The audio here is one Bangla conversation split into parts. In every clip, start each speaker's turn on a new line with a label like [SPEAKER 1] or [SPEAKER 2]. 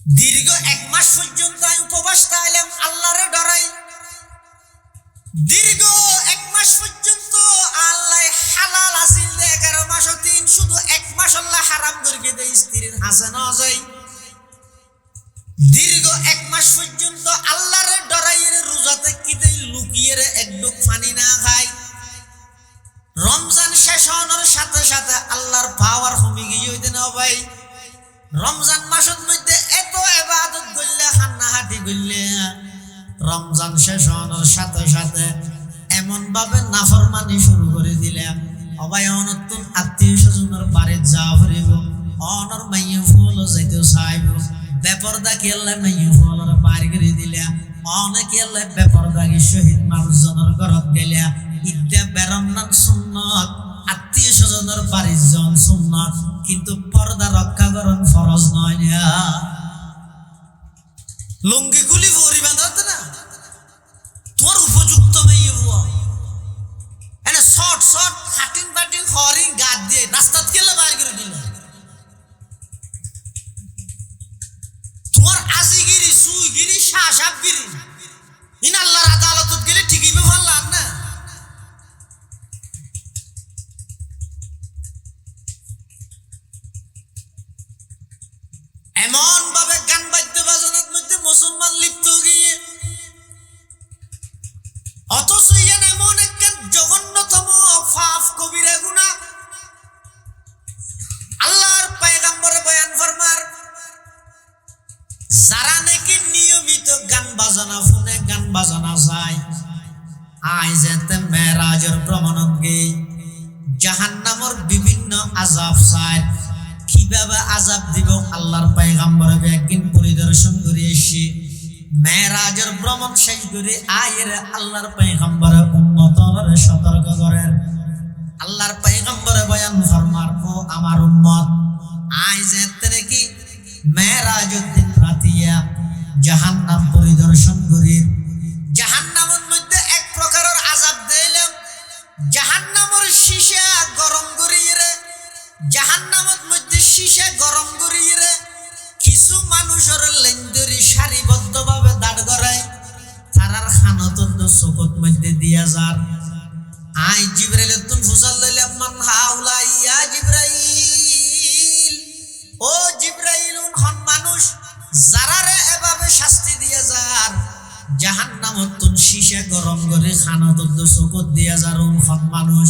[SPEAKER 1] দীর্ঘ 1 মাস পর্যন্ত আমি উপবাস থাকলাম, আল্লাহরে ডরাই। দীর্ঘ 1 মাস পর্যন্ত আল্লাহ হালাল আসিল দে, 11 মাস ও 3, শুধু 1 মাস আল্লাহ হারাম করে দেয়, স্ত্রীর হাসে না যায়। দীর্ঘ 1 মাস পর্যন্ত আল্লাহরে ডরাইয়ের রোজাতে কি দেয়, লুকিয়ে একটু পানি না খায়। রমজান শেষ হওয়ার সাথে সাথে আল্লাহর পাওয়ার কমে গিয়ে হইতে না ভাই। রমজান মাসের মধ্যে এত ইবাদত করলে, হান্নাহাটি করলে, রমজান শেষ হওয়ার সাথে সাথে এমন ভাবে নাফরমানি শুরু করে দিলাম। অবাই অনতুন আত্মীয় স্বজনের বাড়ির যাওয়া ফুরিব, অনর মাইয়ে ফুল যাইতে চাইব, বেপরদা কেলে মাইয়ে ফুলের বাড়ি করে দিলাম। অনেকে বেপরদাগি শহীদ মানুষজনের ঘরত গেলে ইদ্যা বেরমনান সুন্নত, আত্মীয় স্বজনের বাড়ির জন সুন্নত, কিন্তু পর্দা রক্ষা করন ফরজ নয় না। লুঙ্গি খুলি ভরি বাঁধাতে না, তোমার উপযুক্ত মেয়ে হওয়া এনে শর্ট শর্ট কাটিং ফাটিং হরিং গাদ দিয়ে রাস্তাত কেলে বাইর করে দিল। তোমার আজিগিরি সুইগিরি শাসাবগিরি ইন আল্লাহর আদালতত গেলে ঠিকই ভাবলাম না। এমন ভাবে গান বাদ্য বাজনার মধ্যে মুসলমান লিপ্ত গিয়ে, অথচ ইয়ান এমন একটা জঘন্যতম পাপ কবিরা গুনাহ। আল্লাহর পয়গম্বরে বয়ান ফরমার, যারা নাকি নিয়মিত গান বাজনা শুনে, গান বাজনা যায়, আই যেতে মেরাজের ভ্রমণত গিয়ে জাহান্নামের বিভিন্ন আযাব চায়। কিভাবে আযাব দিব আল্লাহর পয়গম্বরে একদিন পরিদর্শন করে এসে মেরাজের ভ্রমণ শেষ করে আয়ের আল্লাহর পয়গম্বরে উম্মতরে সতর্ক করেন। আল্লাহর পয়গম্বরে বয়ান ফরমার, ও আমার উম্মত, আই যেতে নাকি মেরাজের দিন রাতিয়া জাহান্নাম পরিদর্শন করি, জাহান্নামের মধ্যে এক প্রকারের আযাব দিলাম। জাহান্নামের শিশা গরম করিয়ে রে, জাহান্নামের মধ্যে শিশা গরম করিয়ে রে কিছু মানুষের লেন্দরি সারিবদ্ধভাবে দাঁড় করায়, তারার খানতন্দ চোখত মধ্যে দিয়া যার। আই জিবরাইল তুন ফুসাল লইলাম, মান হাউলা ইয়া জিবরাইল, ও জিবরাইল হন মানুষ যারারে এভাবে শাস্তি দিয়ে যার, জাহান্নামত তুন শিশা গরম করে খানতন্দ চোখত দিয়া যার হন মানুষ।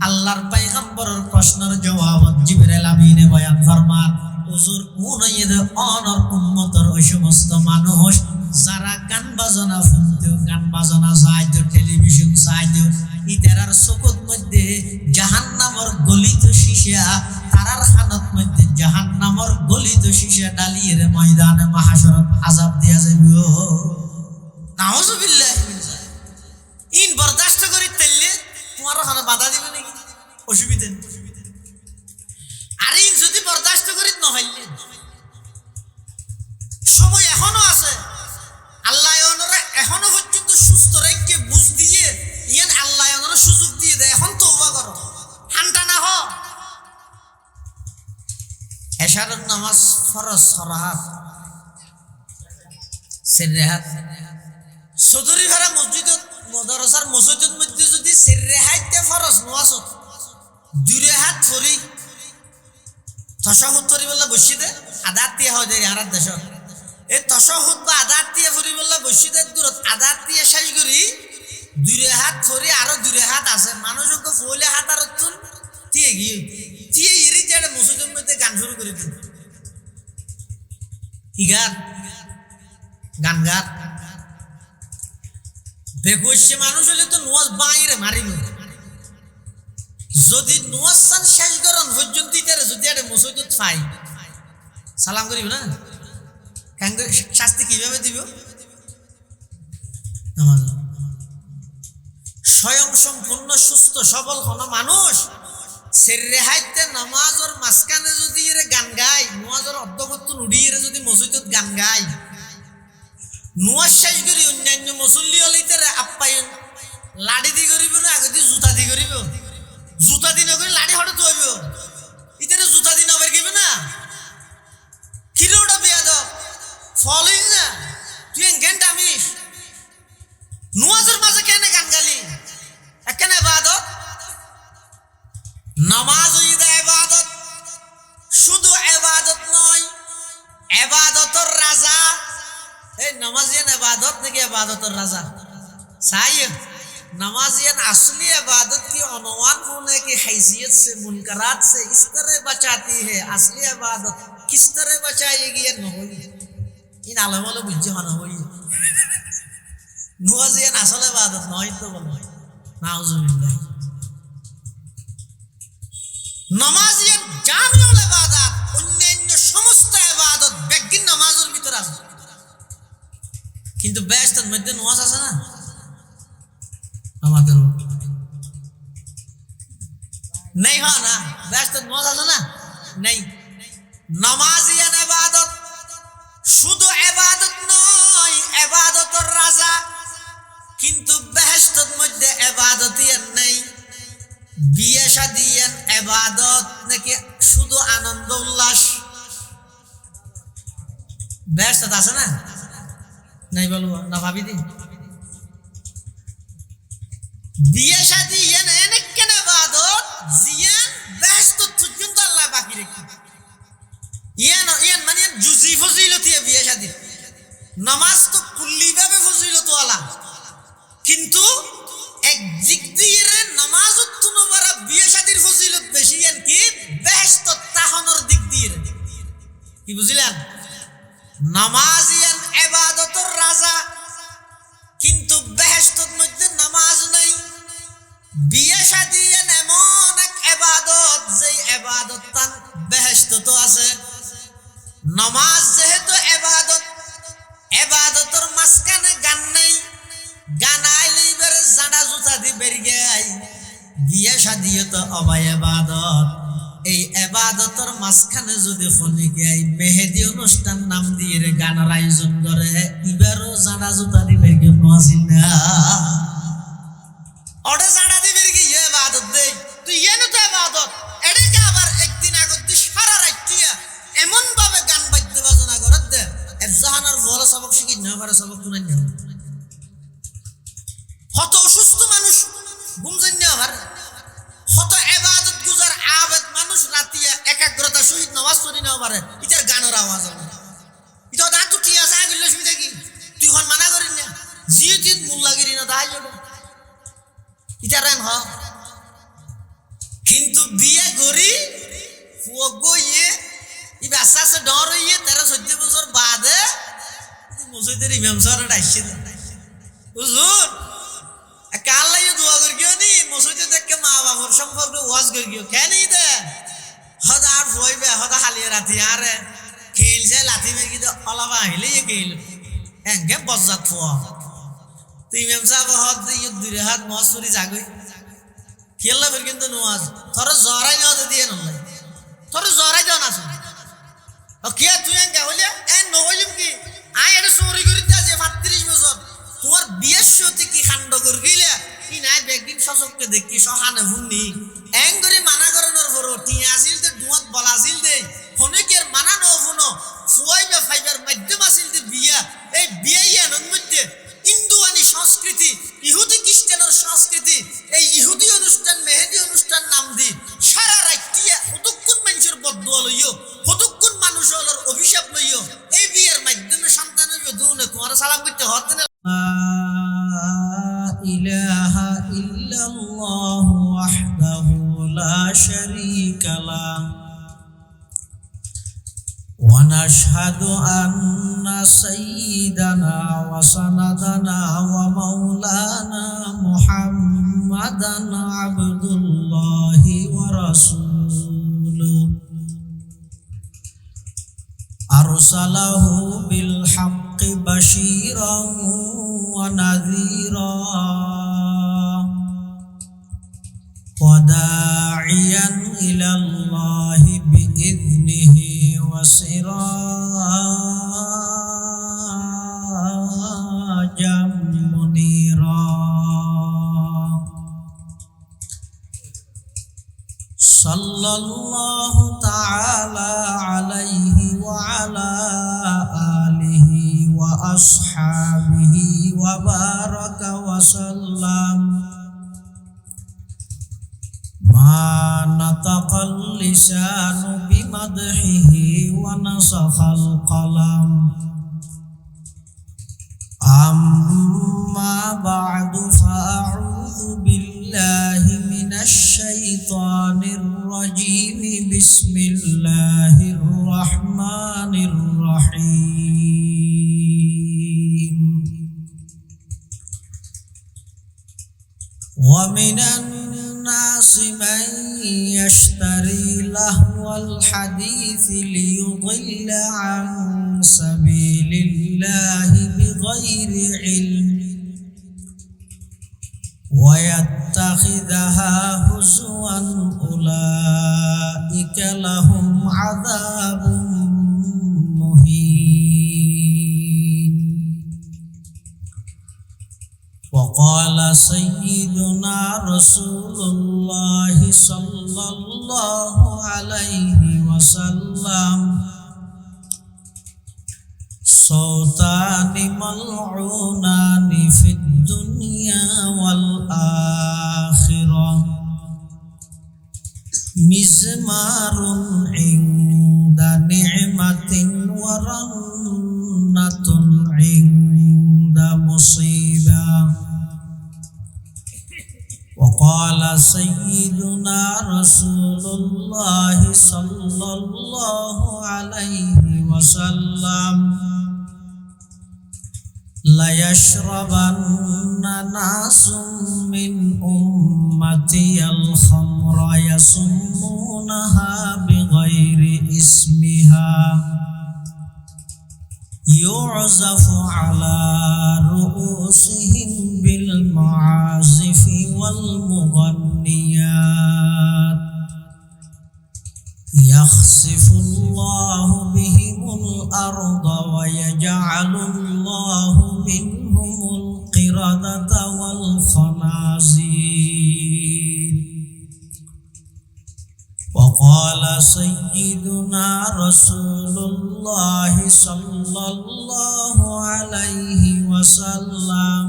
[SPEAKER 1] আল্লাহর পয়গম্বরের প্রশ্নের জবাবত জিবরাইল আমিনে বয়ান ফরমান, হুজুর উনাইয়ের অনর উম্মতের ওই সমস্ত মানুষ যারা গান বাজনা শুনতো, গান বাজনা চাইতো, টেলিভিশন চাইতো, ইতারার চোখত মধ্যে জাহান্নামের গলিত শিশা, তারার খানত মধ্যে জাহান্নামের গলিত শিশা ডালিয়ে ময়দানে মাহশরত আযাব দিয়া যাইব। নাউযুবিল্লাহ। ইন বরদাস্ত করি তাইলে তোমার ওখানে বাধা দিবে নাকি? অসুবিধা নেই। আর ইন যদি বরদাস্ত করি নহইলে সময় এখনো আছে। আল্লাহ ওনারা এখনো পর্যন্ত সুস্থ রেখে বুঝ দিয়ে ইয়ান আল্লাহ ওনারা সুযোগ দিয়ে দেয়, এখন তওবা করো, হান্টা না হ। এশারের নামাজ ফরজ সরাহাত সেরহাত চৌধুরী ভাড়া মসজিদত মদরসার মসজিদের মধ্যে যদি সেরহাইতে ফরজ নওয়াজত 2 রেহাত ফরি তাশাহুদ ফরি বললা বসিদে আদাত দিয়া হয় দেরি আর দেশ এই তাশাহুদ বা আদাত দিয়া ফরি বললা বসিদে দূরত আদাত দিয়া শেষ করি 2 রেহাত ফরি, আরো 2 রেহাত আছে মানুষকে ফলে হাত আর তুন দিয়ে গিয়ে দিয়ে এরি যেটা মসজিদের মধ্যে গান শুরু করে দিন। কি গান? গান গান বেকুশে মানুষ হলে তো নোয়াজ বাইরে মারিল। যদি নোয়াজ সান শেষ করেন পর্যন্ত যদি একটা মসজিদত পাই সালাম করিব না, শাস্তি কিভাবে দিব? স্বয়ং সম্পূর্ণ সুস্থ সবল কোন মানুষ সেরহাইতে নামাজের মাঝখানে যদি এর গান গায়, নোয়াজের অর্ধকত্তন উড়িয়ে যদি মসজিদত গান গায়, নোয়াজ শেষ করি অন্যান্য মুসল্লি হলে তারা আপ্যায়ন লাড়ি দি করিব না, আগে দিয়ে জুতা দি করিব, জুতা দি নকরি লাড়ি হঠাৎ তৈব, ইতারে জুতা দি নবের কিবে না, কিরে ওটা বিয়া দাও ফলোই না তুই কেন দামিস নুয়াজের মাঝে কেন গান গালি কেন ইবাদত নামাজ ইবাদত শুধু ইবাদত নয় ইবাদতের রাজা এই নামাজিয়ান ইবাদত নাকি ইবাদতের রাজা साहिब नमाजियन असली इबादत की अनवान होने की हैसियत से मुनकरात से इस तरह बचाती है असली इबादत किस तरह बचाएगी ये न होगी इन आलमों बुझे होना होगी नमाजियन असल इबादत नहीं तो बोलो नाउजुबिल्लाह नमाजियन जामिउल इबादत अन्य समस्त इबादत बेगिन नमाजের ভিতর আছে কিন্তু ব্যস্তের মধ্যে নামাজ আছে না আমাদের नहीं हो ना ব্যস্ত নামাজ আছে না नहीं নামাজিয়ান ইবাদত শুধু ইবাদত নয় ইবাদতের রাজা কিন্তু বেহেশতের মধ্যে ইবাদতই নেই বিয়ে শাদিয়ান ইবাদত নাকি শুধু আনন্দ উল্লাস বেহেশত আছে না नहीं বলবো না ভাবি দি বিয়ে শাদী এনে কেন ইবাদত জিয়ান বেহেশত পর্যন্ত আল্লাহ বাকি রেখে ইয়ান মানে জুজি ফজিলত বিয়ে শাদী নামাজ তো কুল্লি ভাবে ফজিলত ওয়ালা কিন্তু এক দিক দিয়ে নামাজত তুনবারা বিয়ে শাদীর ফজিলত বেশি ইয়ান কি বেহেশত তাহনর দিক দিয়ে কি বুঝলেন নামাজিয়ান ইবাদতের রাজা কিন্তু বেহেশতের মধ্যে নামাজ নাই বিয়ে শাদী এমন এক ইবাদত যে ইবাদত তান বেহেশত তো আছে নামাজ যেহেতু ইবাদত ইবাদতের মাঝখানে গান নাই গান আইলে এবারে জানা জুতা দি বের গাই বিয়ে শাদী তো অবাই ইবাদত এই ইবাদতের মাঝখানে যদি ফনি গাই মেহেদি অনুষ্ঠান নাম দিয়ে গানের আয়োজন করে এবারও জানা জুতা দি বের গে নাজিল না ওটা জানা দি বের গে ইবাদত দেই তুই এনে তো ইবাদত এটাকে আবার একদিন আগত দি সারা রাইতিয়া এমন ভাবে গান বাদ্য বাজনা করে দে এর জাহানার বড় সবক শিখি না পারে সবক শুনাই না কত অসুস্থ মানুষ ঘুম জানি না আবার কত ইবাদত গুজার আবেদ মানুষ রাতিয়া একাগ্রতা সহিত নামাজ পড়ি না পারে ইতার গানের আওয়াজ হবে ইতা দাঁত উঠিয়া যা গেল সুবিধা কি তুই কোন মানা করিস না জিয়তিত মুল্লাগিরি না দাই জড় ইতার হ কিন্তু বিয়ে গরি ফুগইয়ে ই বাসা সে ডর হইয়ে 13-14 বছর বাদে মসজিদের ইমাম স্যার ডাইছে হুজুর কাল্লাই দোয়া করিও নি মসজিদে দেখে মা বাবার সম্পর্কে ওয়াজ করিও কেনই দে হদা আর ভইবে হদা হালিয়ে রাতি আরে খেলছে লাথি মেকি তো অলাবা হইলে খেল এঙ্গে বজ্জাত ফুয়া তুই ইমাম সাহেব হদ দিয়ে দুই হাত মসুরি জাগই খেললা ফির কিন্তু নওয়াজ তোর জরাই না দিয়ে নলাই তোর জরাই দাও না শুন ও কে তুই এঙ্গে হইলে এ নহইম কি আই এটা চুরি করিতে আছে 35 বছর তোমার বিয়ের সত্যি কি কাণ্ড করগিলে কি নাই বেগদিন সচককে দেখি সহানে ভুন্নি এং করে মানা করানোর পর টিয়া আসিল তে দুয়াত বলাছিল দে ফনিকের মানা ন ফনো ফুয়াইবে ফাইবার মাধ্যম আসিল তে বিয়া এই বিয়াইয়ানোর মধ্যে হিন্দুয়ানি সংস্কৃতি ইহুদি খ্রিস্টানের সংস্কৃতি এই ইহুদি অনুষ্ঠান মেহেদি অনুষ্ঠান নাম দি সারা রাইতিয়া কতক্ষণ মানুষের বদদুয়া লইও কতক্ষণ মানুষ হলোর অভিশাপ লইও এই বিয়ের মাধ্যমে সন্তানের দুনে তোমার সালাম করতে হতে না إله إلا الله وحده لا شريك له ونشهد أن سيدنا وسندنا ومولانا محمدا عبد الله ورسوله أرسله بالحق بشيرا ونذيرا وداعيا إلى الله بإذنه وسراجا منيرا صلى الله تعالى عليه وعلى آله وأصحابه وبارك وسلم ما نطق اللسان بمدحه ونسخ القلم أما بعد فأعوذ بالله من الشيطان الرجيم بسم الله الرحمن الرحيم ومن الناس من يشتري لهو الحديث ليضل عن سبيل الله بغير علم ويتخذها هزوا أولئك لهم عذاب مهين. وقال سيدنا رسول الله صلى الله عليه وسلم صوتان ملعونان في الدنيا والآخرة مزمار عند نعمة ورنة عند مصيبة. وقال سيدنا رسول الله صلى الله عليه وسلم ليشربن ناس من أمتي الخمر يسمونها بغير اسمها يعزف على رؤوسهم بالمعازف والمغنيات يخسف الله بهم الأرض ويجعل الله منهم القردة والخنازير. وقال سيدنا رسول الله صلى الله عليه وسلم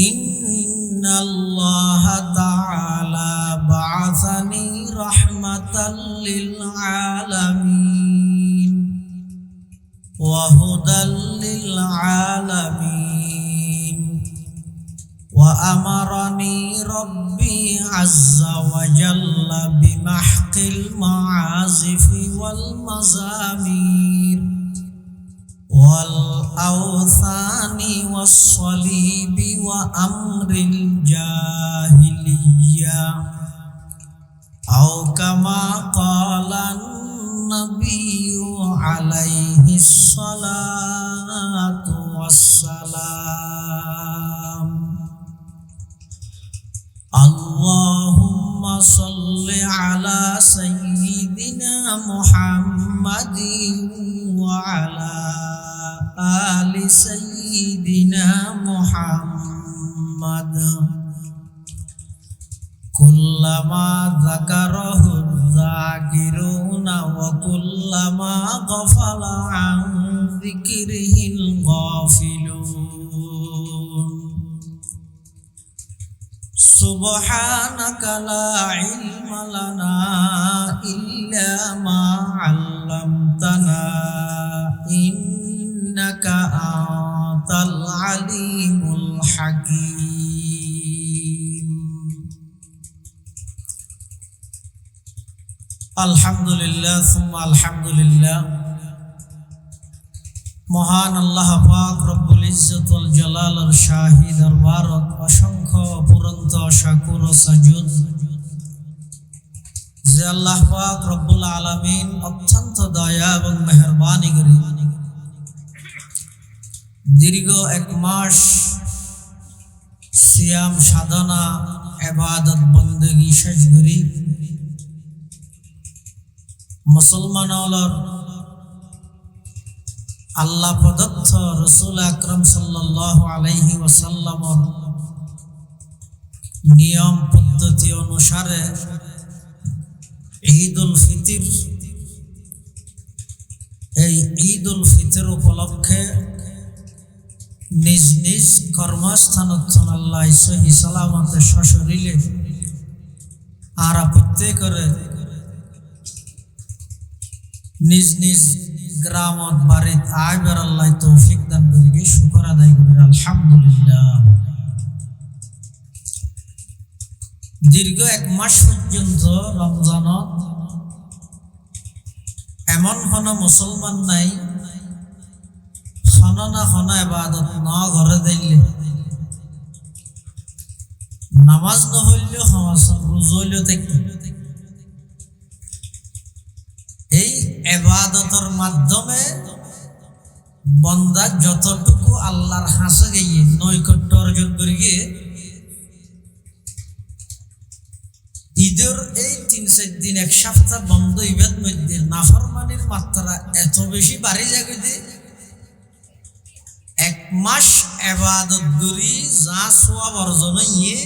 [SPEAKER 1] إن الله تعالى بعثني رحمة للعالمين وهدى للعالمين وأمرني ربي عز وجل بمحق المعازف والمزامير والأوثان والصليب وأمر الجاهلية أو كما قال النبي عليه الصلاة والسلام. اللهم صل على سيدنا محمد وعلى آل سيدنا محمد كلما ذكره الذاكرون وكلما غفل عن ذكره الغافلون. سبحانك لا علم لنا إلا ما علمتنا إنك أنت العليم الحكيم. الحمد لله ثم الحمد لله. মহান আল্লাহ পাক রব্বুল ইজ্জত ওয়াল জালালের শাহী দরবারত অসংখ্য পুরন্ত শাকুর ও সাজুদ যে আল্লাহ পাক রব্বুল আলামিন অত্যন্ত দয়া এবং মেহেরবানি করে দীর্ঘ এক মাস সিয়াম সাধনা ইবাদত বندگی শেষ করি মুসলমান হলর আল্লাহ প্রদত্ত রাসূল আকরাম সাল্লাল্লাহু আলাইহি ওয়াসাল্লামর নিয়ম পদ্ধতি অনুসারে ঈদুল ফিতর এই ঈদুল ফিতর ঈদের উপলক্ষে নিজ নিজ কর্মস্থানত আল্লাহ সহি সালামতে সশরীরে আর প্রত্যেকরে নিজ নিজ গ্রামত বাড়িত আইবার আল্লাহ তৌফিক দান করি শুকর আদায় করি আলহামদুলিল্লাহ। দীর্ঘ 1 মাস পর্যন্ত রমজানত এমন কোন মুসলমান নাই হন না হন ইবাদত ন ঘরে দিলে নামাজ নহইলেও সমাসন রোজা থাকি এই ইবাদতের মাধ্যমে বান্দা যতটুকু আল্লাহর হাসে গিয়ে নৈকট্য অর্জন করি গিয়ে ঈদের এই 3-4 দিন 1 সপ্তাহ বন্ধ ইবাদত মধ্যে নাফরমানির মাত্রা এত বেশি বাড়ি যাবে যে 1 মাস ইবাদত করি যা সওয়াব অর্জন হইয়ে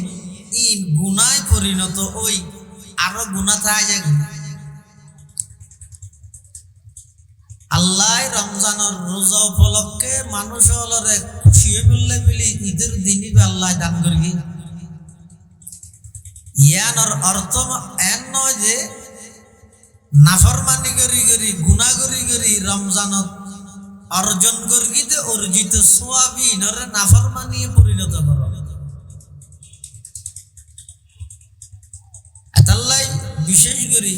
[SPEAKER 1] এই গুনাহে পরিণত ওই আরো গুনাহ থাকে যাবে। আল্লাহ রমজানের রোজা উপলক্ষে মানুষ হলরে খুশি বললে মিলি ঈদের দিনই আল্লাহ দান করি ইয়ানোর অর্থ এন নয় যে নাফরমানি করি করি গুনাহ করি করি রমজানত অর্জন করিতে অর্জিত সোয়াবি নরে নাফরমানি পরিণত কর। এতাল্লাই বিশেষ করে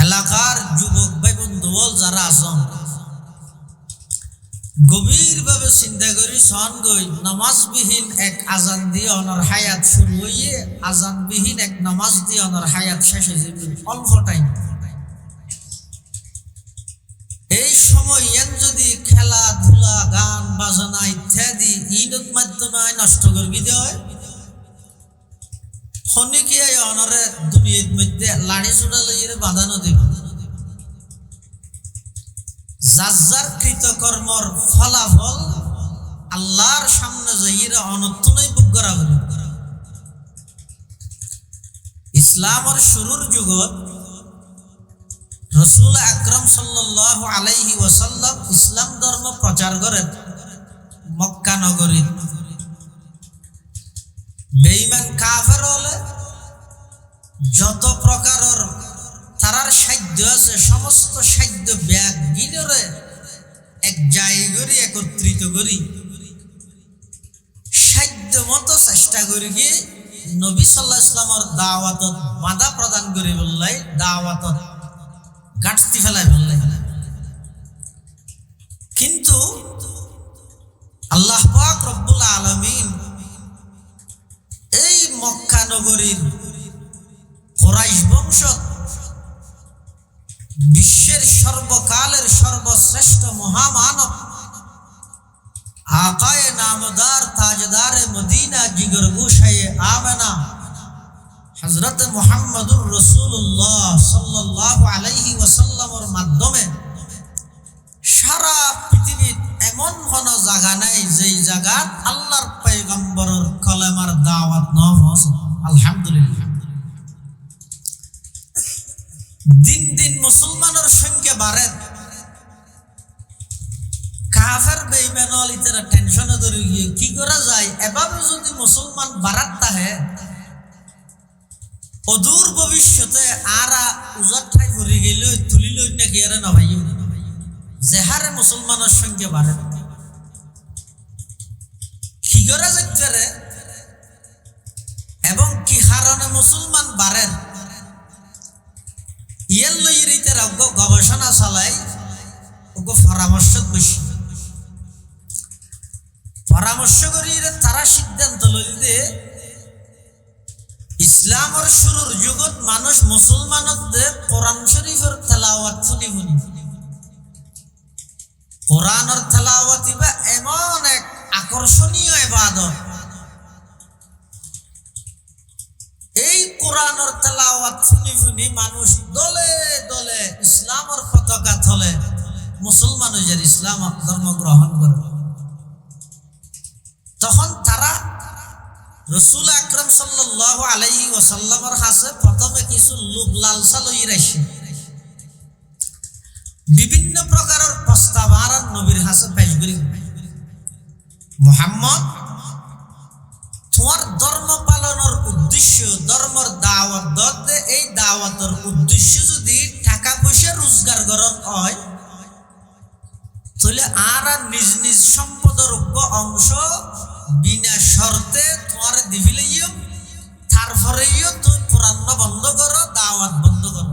[SPEAKER 1] এলাকার যুবক ভাই বন্ধু যারা আছেন গভীরভাবে চিন্তা করি সন গই নামাজবিহীন 1 আজান দিয়ে অনর হায়াত শুরু হইয়ে আজানবিহীন 1 নামাজ দিয়ে অনর হায়াত শেষ হয়ে যাবে অল্প টাইম। এই সময় যদি খেলাধুলা গান বাজনা ইত্যাদি ঈদের মাধ্যমে নষ্ট করবি দেয় খনিকে অনরে দুনিয়ার মধ্যে লাড়ি চূড়া লইয়ে বাঁধানো দেবে যার কৃতকর্মর ফলাফল আল্লাহর সামনে যাইরা অনন্তনই ভোগ করা হবে। ইসলামের শুরুর যুগত রাসূল আকরাম সাল্লাল্লাহু আলাইহি ওয়াসাল্লাম ইসলাম ধর্ম প্রচার করেন মক্কা নগরী। বেঈমান কাফের হলে যত প্রকারের তারার সাধ্য আছে সমস্ত সাধ্য ব্যাগ গিনরে এক জায়গায় একত্রিত করি সাধ্য মতো চেষ্টা করি গিয়ে নবী সাল্লাল্লাহু আলাইহি ওয়াসাল্লামের দাওয়াতত বাধা প্রদান করে বললাই দাওয়াতত গাঁটতি ফেলাই বললাই। কিন্তু আল্লাহ পাক রব্বুল আলামিন এই মক্কা নগরীর কুরাইশ বংশ বিশ্বের সর্বকালের সর্বশ্রেষ্ঠ মহামানব আকায়ে নামদার তাজদারে মদিনা জিগর গুশায়ে আমেনা হযরত মুহাম্মদুর রাসূলুল্লাহ সাল্লাল্লাহু আলাইহি ওয়াসাল্লামের মাধ্যমে সারা পৃথিবীর এমন কোনো জায়গা নাই যেই জায়গা আল্লাহর পয়গম্বরের কলেমার দাওয়াত না পৌঁছে। আলহামদুলিল্লাহ দিন দিন মুসলমানের সংখ্যা বাড়ে কাফের বেঈমান ইতারা টেনশনে ধরে গিয়ে কি করা যায় এভাবে যদি মুসলমান বাড়াত তাহে অদূর ভবিষ্যতে আরা উজার ঠাই ভরে গেল তুলি লই নাকি এরা না ভাই যে হারে মুসলমানের সংখ্যা বাড়ে কি করা যাচ্ছে এবং কি কারণে মুসলমান বাড়েন ইয়ার লইয়ের ইতারা গবেষণা চালাই ওকে পরামর্শ বসি পরামর্শ করি তারা সিদ্ধান্ত লইলে ইসলামের শুরুর যুগত মানুষ মুসলমানদের কোরআন শরীফের তেলাওয়াত শুনি শুনি কোরআনের তেলাওয়াত ইবা এমন এক আকর্ষণীয় ইবাদত এই কোরআনের তেলাওয়াত শুনি শুনি মানুষ দলে দলে ইসলামের পতাকা তলে মুসলমান হয়ে যায় ইসলাম ধর্ম গ্রহণ করে। তখন তারা রাসূল আকরাম সাল্লাল্লাহু আলাইহি ওয়াসাল্লামের কাছে প্রথমে কিছু লোভ লালসা লই রাখছে বিভিন্ন প্রকারের নবীর হাসে পেশ করি মুহাম্মদ তোমার ধর্ম পালনের উদ্দেশ্য ধর্মের দাওয়াত দতে এই দাওয়াতের উদ্দেশ্য যদি টাকা পয়সা রোজগার করার হয় তাহলে আর নিজ নিজ সম্পদের অংশ বিনা শর্তে তোমার দিবিলেইও তারপরেও তুমি কোরআন বন্ধ করো দাওয়াত বন্ধ করো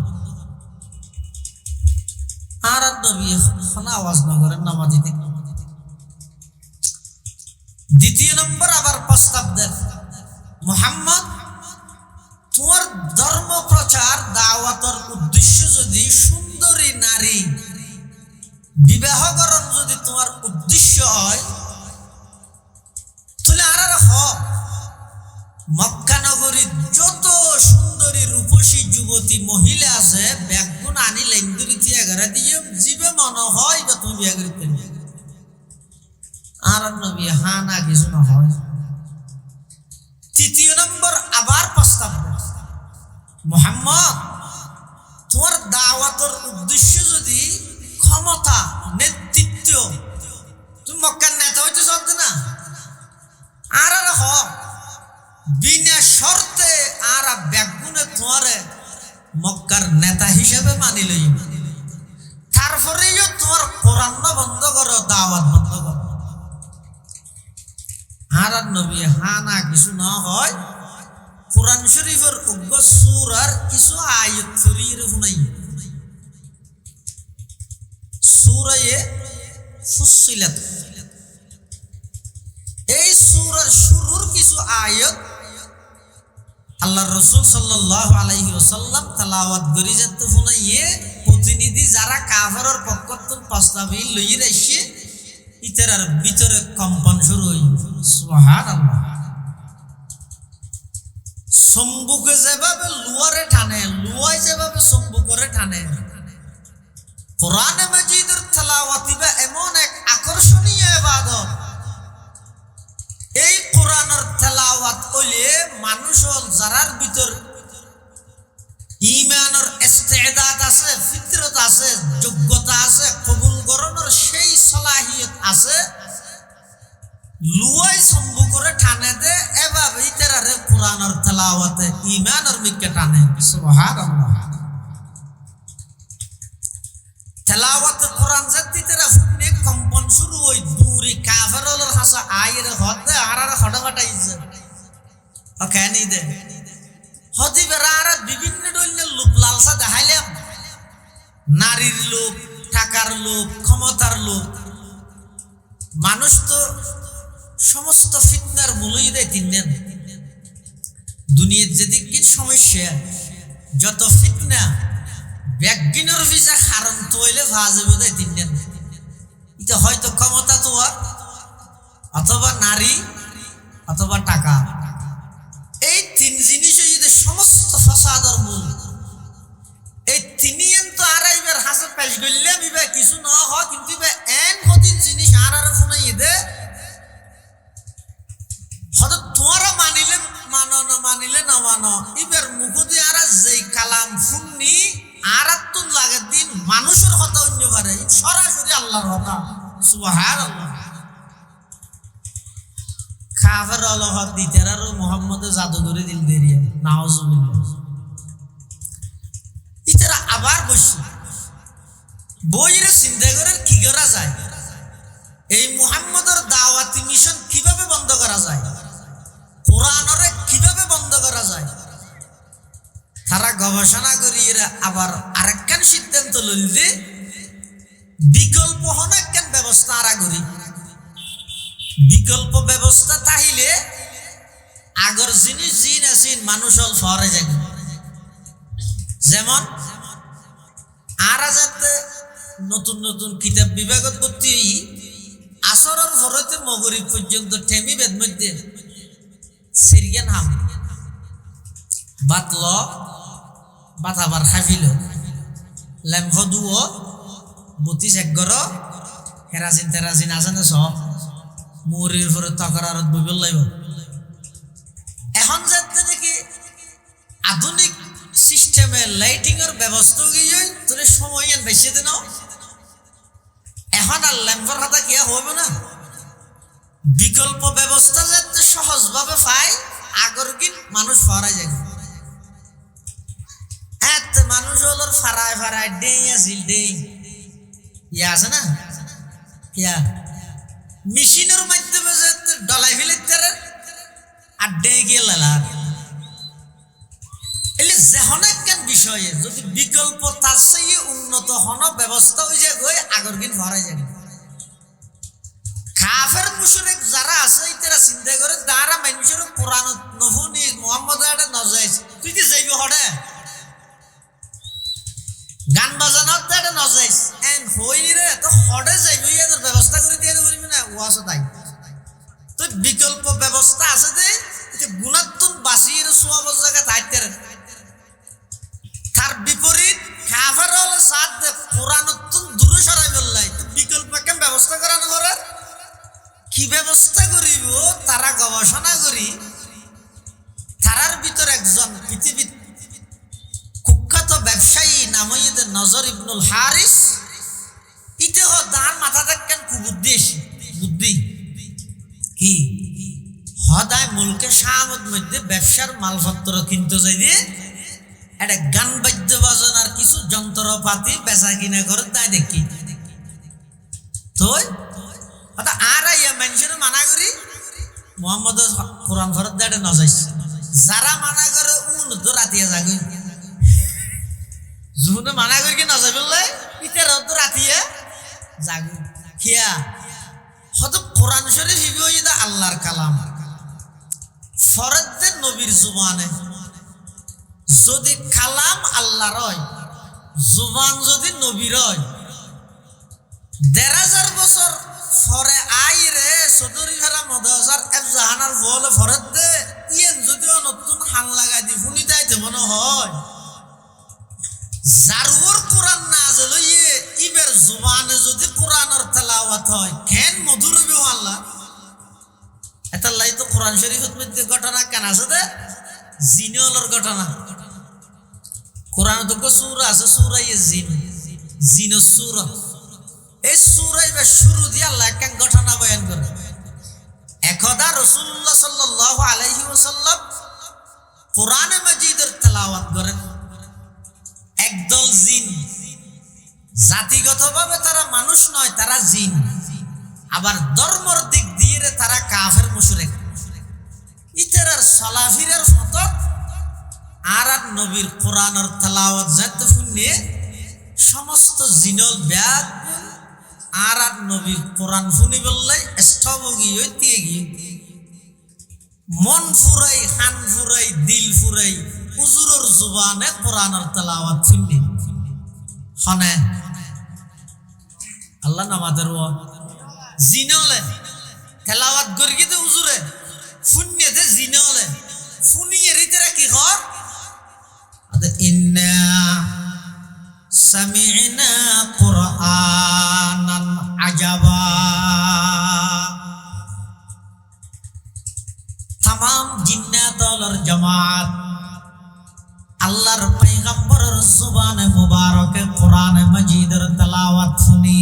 [SPEAKER 1] আর নবী এখন আওয়াজ না করেন নামাজিতে দ্বিতীয় নম্বর আবার প্রস্তাব দেন মুহাম্মদ তোমার ধর্ম প্রচার দাওয়াতের উদ্দেশ্য যদি সুন্দরী নারী বিবাহকরণ যদি তোমার উদ্দেশ্য হয় তাহলে আর মক্কা নগরীর যত সুন্দরী রূপসী যুবতী মহিলা আছে ব্যাগুণ আনি লেঙ্গুরি দিয়ে ঘরে দিয়ে জীবে মনে হয় বা তুমি বিয়ে করতে আর নবী হা না কিছু না হয় তৃতীয় নম্বর আবার প্রস্তাব মুহাম্মদ তোমার দাওয়াতের উদ্দেশ্য যদি ক্ষমতা নেতৃত্ব তুমি মক্কার নেতা হইতে চলতে না আর বিনা শর্তে আর ব্যাগুনে তোমার মক্কার নেতা হিসেবে মানি লই তারপরেও তোমার কোরআন বন্ধ করো দাওয়াত বন্ধ করো আর নবী হা না কিছু না হয় কোরআন শরীফের উগ্র সূরার কিছু আয়াত শরীর শুনাই সূরা ফুসসিলাত এই সূরার শুরুর কিছু আয়াত আল্লাহর রাসূল সাল্লাল্লাহু আলাইহি ওয়াসাল্লাম তেলাওয়াত করি যেতে শুনাইয়ে প্রতিনিধি যারা কাফেরের পক্ষতুন প্রস্তাবই লই রাইছে ইতারার ভিতরে কম্পন শুরু হই সুবহানাল্লাহ সম্বুকে যেভাবে লুয়ারে টানে লুয়াই যেভাবে সম্বুকরে টানে কোরআনে মাজিদের তেলাওয়াত এমন এক আকর্ষণীয় ইবাদত এই কোরআনের তেলাওয়াত হইলে মানুষের যারার ভিতর ঈমানের ইস্তেদাদ আছে ফিতরত আছে যোগ্যতা আছে কবুল করার সেই সলাহিয়ত আছে লুয়াই সম্বু করে টানে দে এভাবে ইতারারে কোরআনের তেলাওয়াতে ঈমানের মিকে টানে সুবহানাল্লাহ তেলাওয়াতে কোরআন জাতি তেরা ফুনে কম্পন শুরু হই দূরে কাফেরদের হাসা আইরে হতে আরার খডাকাটাইছে ওখানে দে হদি বেরার বিভিন্ন ধরনের লোক লালসা দেখাইলে নারীর লোক টাকার লোক ক্ষমতার লোক মানুষ তো সমস্ত ফিতনার মূলই দেয় তিনদিন দুনিয়ার যেদিকে সমস্যা যত ফিতনা ব্যাগিনের ভিসা কারণ তৈলে ভাজবে দেয় তিনদিন এটা হয়তো ক্ষমতা তোমার অথবা নারী অথবা টাকা এই তিন জিনিসই যদি সমস্ত ফাসাদের মূল এই তিনিয়েন তো আড়াইবার হাসে পেশ করলে বিবে কিছু না হয় কিন্তু এন কদিন জিনিস আর শুনাই দে হয়তো তোমারা মানিলে মানো না মানিলে না মানো এবার মুখদি আর যেই কালাম শুননি আর তুন লাগে দিন মানুষের কথা অন্য পারে সরাসরি আল্লাহর কথা সুবহানাল্লাহ কাফের আল্লাহ দিতের আর মুহাম্মদের জাদুঘরে দিল দেরিয়া নাউজুবিল্লাহ ইতারা আবার বসে বইরে চিন্তা করে কি করা যায় এই মুহাম্মদের দাওয়াতি মিশন কিভাবে বন্ধ করা যায় কোরআনরে কিভাবে বন্ধ করা যায় তারা গবেষণা করি এরা আবার আরেকখান সিদ্ধান্ত লইলে বিকল্প অনেকখান ব্যবস্থা আরা করি বিকল্প ব্যবস্থা তাইলে আগর জিনিস জিন আসিন মানুষ হল ফরে যায় যেমন আরা যাতে নতুন নতুন কিতাব বিভাগত ভর্তি আসরের ফরতে মগরিব পর্যন্ত টেমি বেদ মধ্যে সিরিয়ান হাম বাতল বাতাবার খাইল লেম্ফদুও 32 একগর হেরাজিন তেরাজিন আছে না সব মুরির ফরে তকরারত বইবল লাইব এখন যাতে নাকি আধুনিক সিস্টেমে লাইটিং এর ব্যবস্থা গিয়ে তোরে সময় বেশি দিন এখন আর ল্যাম্পর হাতা কিয়া হইব না বিকল্প ব্যবস্থা যাতে সহজভাবে পায় আগর কি মানুষ ফরাই যায় এত মানুষ হলোর ফারায় ফারায় ডেই আসিল ডেই ইয়া আছে না ইয়া মেশিনের মাধ্যমে যাতে ডলাই ফেলে আর ডেই গিয়ে লালার এলে যেহনেক কেন বিষয়ে যদি বিকল্প তার চেয়ে উন্নত হন ব্যবস্থা হয়ে যায় গই আগর দিন ভরাই যায় কাফের মুশরিক যারা আছে তারা চিন্তা করে তারা মানুষের কোরআন নহুনি মুহাম্মদ এটা নজাইজ তুই কি যাইবি হড়ে গান বাজানোর তো এটা নজাইজ এন হইনি রে তো হড়ে যাইবি এদের ব্যবস্থা করে দিয়ে বলবি না ও আছে তাই তো বিকল্প ব্যবস্থা আছে যে গুণাত্মক বাসির সোয়াব জায়গা থাকতে তার বিপরীত কাফের হলো সাথ কোরআন দূরে সরাই বললাই বিকল্প কেন ব্যবস্থা করানো করে কি ব্যবস্থা করিব তারা গবেষণা করি তারার ভিতর একজন পৃথিবীর কুখ্যাত ব্যবসায়ী নাম হইতে নজর ইবনুল হারিস ইতেহ তার মাথা থাকেন কুবুদ্ধি এসে বুদ্ধি কি হদায় মুলকে শাহামত মধ্যে ব্যবসার মালপত্র কিনতে যাই দিয়ে একটা গান বাদ্য বাজনার কিছু যন্ত্রপাতি বেচা কিনা করে তাই দেখি তো আর মানুষের মানা করি মোহাম্মদ কোরআন ফরত দেয় নজাইস যারা মানা করে উন তো রাতিয়া যাগুই যুনে মানা করি কি নজাই বললে ইতার তো রাতিয়া যাগুই খিয়া হয়তো কোরআন শরীফ হিবি আল্লাহর কালাম ফরত দে নবীর জুবানে যদি কালাম আল্লাহর হয় জুবান যদি নবীর হয় ১,৫০০ বছর ফরে আই রে চৌধুরী ফেরা মদাসার এক জাহানার বলে ফরত দে ইয়েন যদিও নতুন হান লাগাই দি শুনি তাইতে মনে হয় জারুর কোরআন না জেলো ইয়ে ইবের জুবানে যদি কোরআনের তেলাওয়াত হয় কেন মধুর হইবে আল্লাহ এটার লাই তো কোরআন শরীফের মধ্যে ঘটনা কেন আছে দে জিনলর ঘটনা কোরআন তো সূরা আছে সূরা জিন জিনের সূরা এই সূরায় বা শুরু দিয়ে আল্লাহ এক ঘটনা বয়ান করে একদা রাসূলুল্লাহ সাল্লাল্লাহু আলাইহি ওয়াসাল্লাম কোরআনে মাজিদের তেলাওয়াত করেন একদল জিন জাতিগতভাবে তারা মানুষ নয় তারা জিন আবার ধর্মের দিক দিয়ে তারা কাফের মুশরিক ইতারার সালাফিরের ফতক আর নবীর কোরআনের তেলাওয়াত যাতে শুনে সমস্ত জিনল ব্যাগ আর নবীর কোরআন শুনি বললে স্থবগি হইতে গিয়ে মন ফুরাই খান ফুরাই দিল ফুরাই হুজুরের জুবানে কোরআনের তেলাওয়াত শুনি হনে আল্লাহ নামাদের ও জিনলে তেলাওয়াত করি তো হুজুরে শুনিয়ে দে জিনলে শুনিয়ে রিতেরা কি কর ইন্না সামি'না কুরআনান আজাবা तमाम जिन्नात और जमात আল্লাহর পয়গম্বরের জুবানে মুবারকে কোরআন মাজিদের তেলাওয়াত শুনি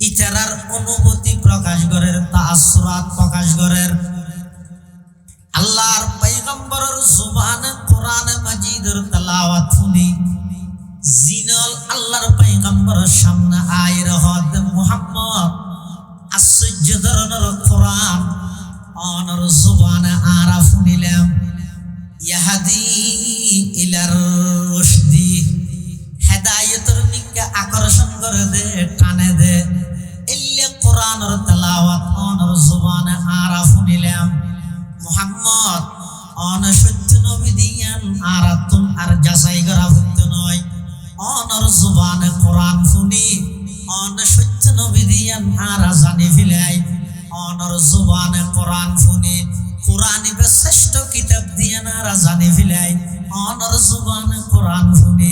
[SPEAKER 1] ইতারার অনুভূতি প্রকাশ করের তাআসসুরাত প্রকাশ করের আল্লাহর পয়গম্বরের জুবানে কোরআন মাজিদের তেলাওয়াত শুনি জিনল আল্লাহর পয়গম্বরের সামনে আয় রহত মুহাম্মদ আশ্চর্য ধরনের কোরআন অনর জুবানে আরা শুনিলাম ইয়াহাদি ইলার রুশদি হেদায়েতের দিকে আকর্ষণ করে দে টানে দে এলে কোরআনের তেলাওয়াত অনর জুবানে আরা শুনিলাম মুহাম্মদ অন সত্য নবী দিয়ান আরা তুম আর যাচাই করা হতো নয় অনর জুবানে কোরআন শুনি অন সত্য নবী দিয়ান আরা জানি ফিলাই অনর জুবানে কোরআন শুনি কোরআনই শ্রেষ্ঠ কিতাব দিয়ে নারা জানি ফিলাই অনর জুবানে কোরআন শুনি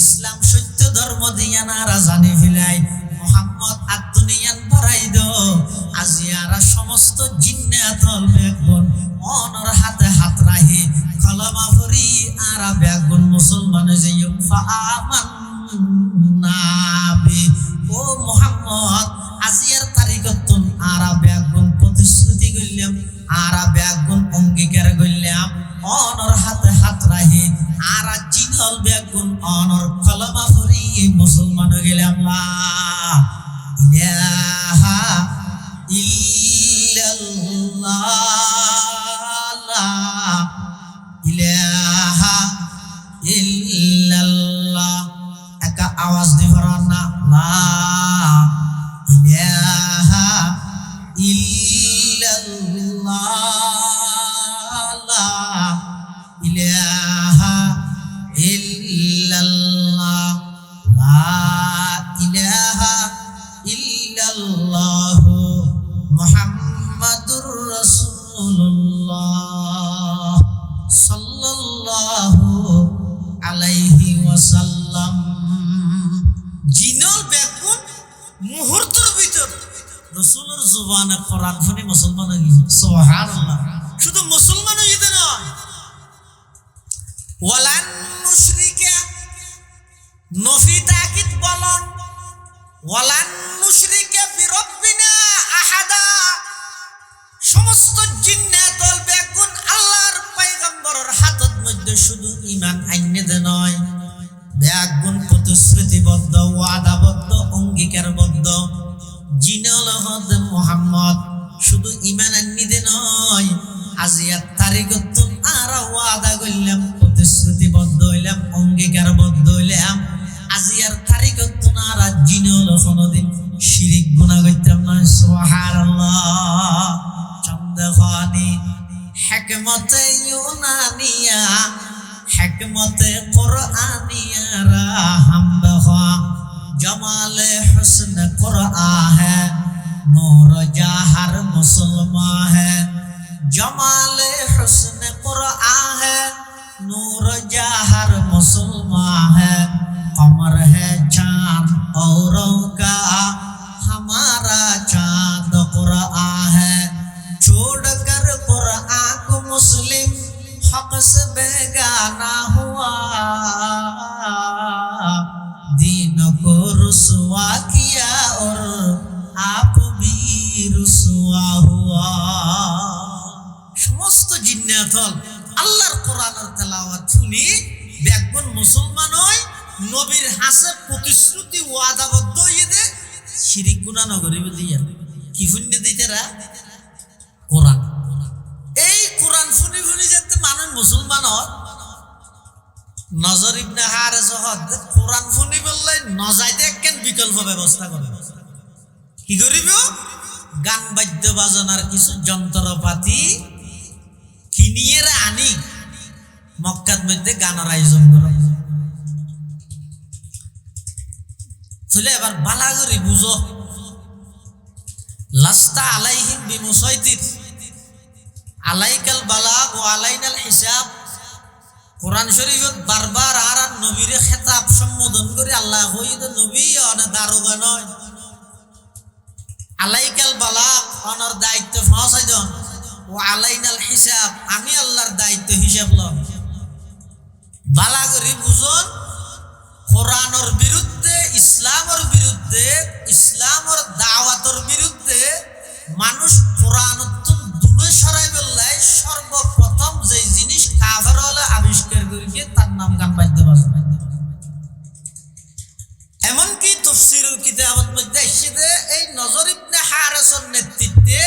[SPEAKER 1] ইসলাম সত্য ধর্ম দিয়ে নারা জানি ফিলাই মুহাম্মদ আদ-দুনিয়ান বাড়াই দো আজিয়ারা সমস্ত জিন্নাতল বেগুন অনর হাতে হাত রাহি কলমা পড়ি আরা বেগুন মুসলমান যাইও ফাআমান নাবি ও মুহাম্মদ গেলাম লা ইলাহা ইল্লাল্লাহ লা ইলাহা ইল্লাল্লাহ একা আওয়াজ দিবার না লা ইলাহা ইল্লাল্লাহ লা ইলাহা ইল্লাল্লাহ লা ইলাহা ইল্লাল্লাহ মুহাম্মাদুর রাসূলুল্লাহ সাল্লাল্লাহু আলাইহি ওয়াসাল্লাম। জিনল বেগুন মুহূর্তের ভিতর রাসূলের জবানে কোরআন শুনে মুসলমান হয়ে গেছে। সুবহানাল্লাহ। শুধু মুসলমান হয়ে যেতে নয়, ওয়ালান নুশরিকা নফি তাকিদ বলন ওয়ালান নুশরিকা বিরাব্বিনা আহাদা। সমস্ত জিন্নাতুল বেগুন আল্লাহর পয়গম্বরের হাতত মধ্যে শুধু ঈমান আইনে দে নয়, বেগুন প্রতিশ্রুতিবদ্ধ ওয়াদাবদ্ধ অঙ্গীকারবদ্ধ জিনল হদ মুহাম্মদ শুধু ঈমান আইনে দে নয়, আজিয়াত তারিখতুন আর ওয়াদা করলাম প্রতিশ্রুতিবদ্ধ হইলাম অঙ্গীকারবদ্ধ হইলাম, আজিয়ার তারিখতুন আর জিনল কোনদিন শিরিক গুনাহ করতাম না। সুবহানাল্লাহ। চন্দ্রখানি হিকমতে ইউনানিয়া হিকমতে কুরআনিয়া হামদা জমালে হুসন কুরআ হ্যায় নূর জাহর মুসলমান হ্যায়, জমালে হুসন কুরআ হ্যায় नूर जहर मुसलमान है, कमर है चांद औरों का हमारा चांद कुरान है, छोड़कर कुरान को मुस्लिम हक से बेगाना हुआ, दीन को रुसवा किया और आप भी रुसवा हुआ। समस्त जिन्नातल আল্লাহর কোরআনের তেলাওয়াত শুনি বেগুন মুসলমান হয়, নবীর হাসে প্রতিশ্রুতি ওয়াদাবদ্ধ হয়ে দে শিরিক গুনাহ নগরিবে দিয়া কি শুনে দিতেরা কোরআন। এই কোরআন শুনি শুনি যেতে মানুষ মুসলমান হয়। নজর ইবনে হারেস হদ কোরআন শুনি বললে নজাইতে কেন বিকল্প ব্যবস্থা করে কি করিব, গান বাদ্য বাজনার কিছু যন্ত্রপাতি কিনিয়ে আনি মক্কার মধ্যে গানের আয়োজন করা চলে। এবার বালাগরি বুঝো লাস্তা আলাইহিম বিমুসাইতির আলাইকাল বালাগ ও আলাইনাল হিসাব। কোরআন শরীফত বারবার আর নবীরে খেতাব সম্বোধন করে আল্লাহ হইদ নবী অনে দারোগা নয়, আলাইকাল বালাগ অনর দায়িত্ব পৌঁছাইজন ও আলাইনাল হিসাব আমি আল্লাহর দায়িত্ব হিসাব লম। বালাগরি বুঝন কোরআনের বিরুদ্ধে ইসলামের বিরুদ্ধে ইসলামের দাওয়াতের বিরুদ্ধে মানুষ কোরআন দূরে সরাই বললাই সর্বপ্রথম যে জিনিস কাফের হলে আবিষ্কার করিয়ে তার নাম গান বাদ্য বাজনা। এমনকি তাফসীরুল কিতাবত মধ্যে এসেছে এই নজর ইবনে হারেসের নেতৃত্বে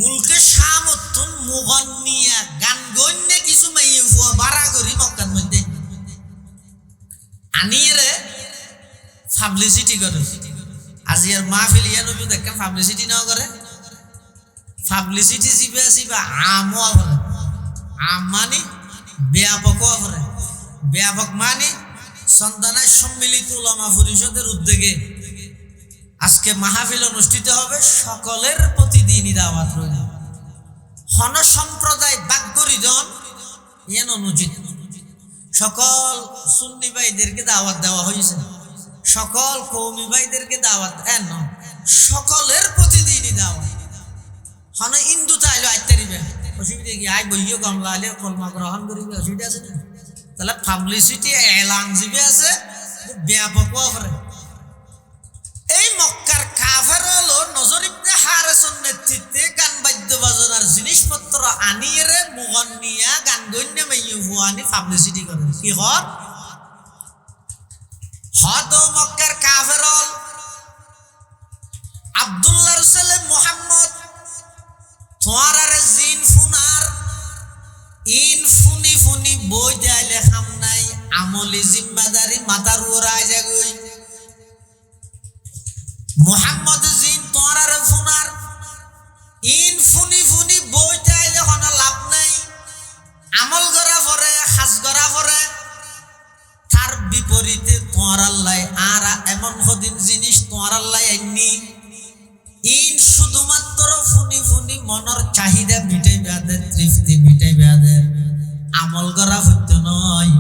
[SPEAKER 1] মুলকে শামতুন মুগন্নিয়া গান গন্যে কিছু মাইয়ে ফুয়া বাড়া করি মক্কার মধ্যে আনিয়ে পাবলিসিটি করে। আজি আর মাহফিল ইয়া নবী দেখে পাবলিসিটি না করে, পাবলিসিটি জিবে আসিবা আমও করে, আম মানে ব্যাপকও করে। ব্যাপক মানে সন্তানের সম্মিলিত উলামা পরিষদের উদ্যোগে আজকে মাহফিল অনুষ্ঠিত হবে, সকলের প্রতিদিনই দাওয়াত রইল। হন সম্প্রদায় বাগ্যরিজন ইয়ান অনুচিত, সকল সুন্নি ভাইদেরকে দাওয়াত দেওয়া হয়েছে, সকল কওমি ভাইদেরকে দাওয়াত এন সকলের প্রতিদিনই দাওয়াত। হন হিন্দু চাইলে আইতারিবে অসুবিধা কি, আই বইও কমলা আলে কলমা গ্রহণ করিবে অসুবিধা আছে না? তাহলে পাবলিসিটি এলান জিবে আছে ব্যাপক করে। এই মক্কার কাফের হলো নজর ইবনে হারেসের নেতৃত্বে গান বাদ্য বাজনার জিনিসপত্র আনিয়ে মুগন্নিয়া গান গণ্য মাইয়ে হুয়ানি পাবলিসিটি করে। কি হদ মক্কার আমলি জিম্মাদারি মাথার উড়ায় যাগই মোহাম্মদ জিন তোরার ফুনার ইন ফুনি ফুনি বইতে আইলে কোনো লাভ নাই আমল করা পরে হাজ করা পরে তার বিপরীতে তোমার আল্লাহ আর এমন হদিন জিনিস তোমার আল্লাহ আইনি ইন শুধুমাত্র ফুনি ফুনি মনের চাহিদা মিটাই বেয়াদের তৃপ্তি মিটাই বেয়াদের আমল করা হইতো নয়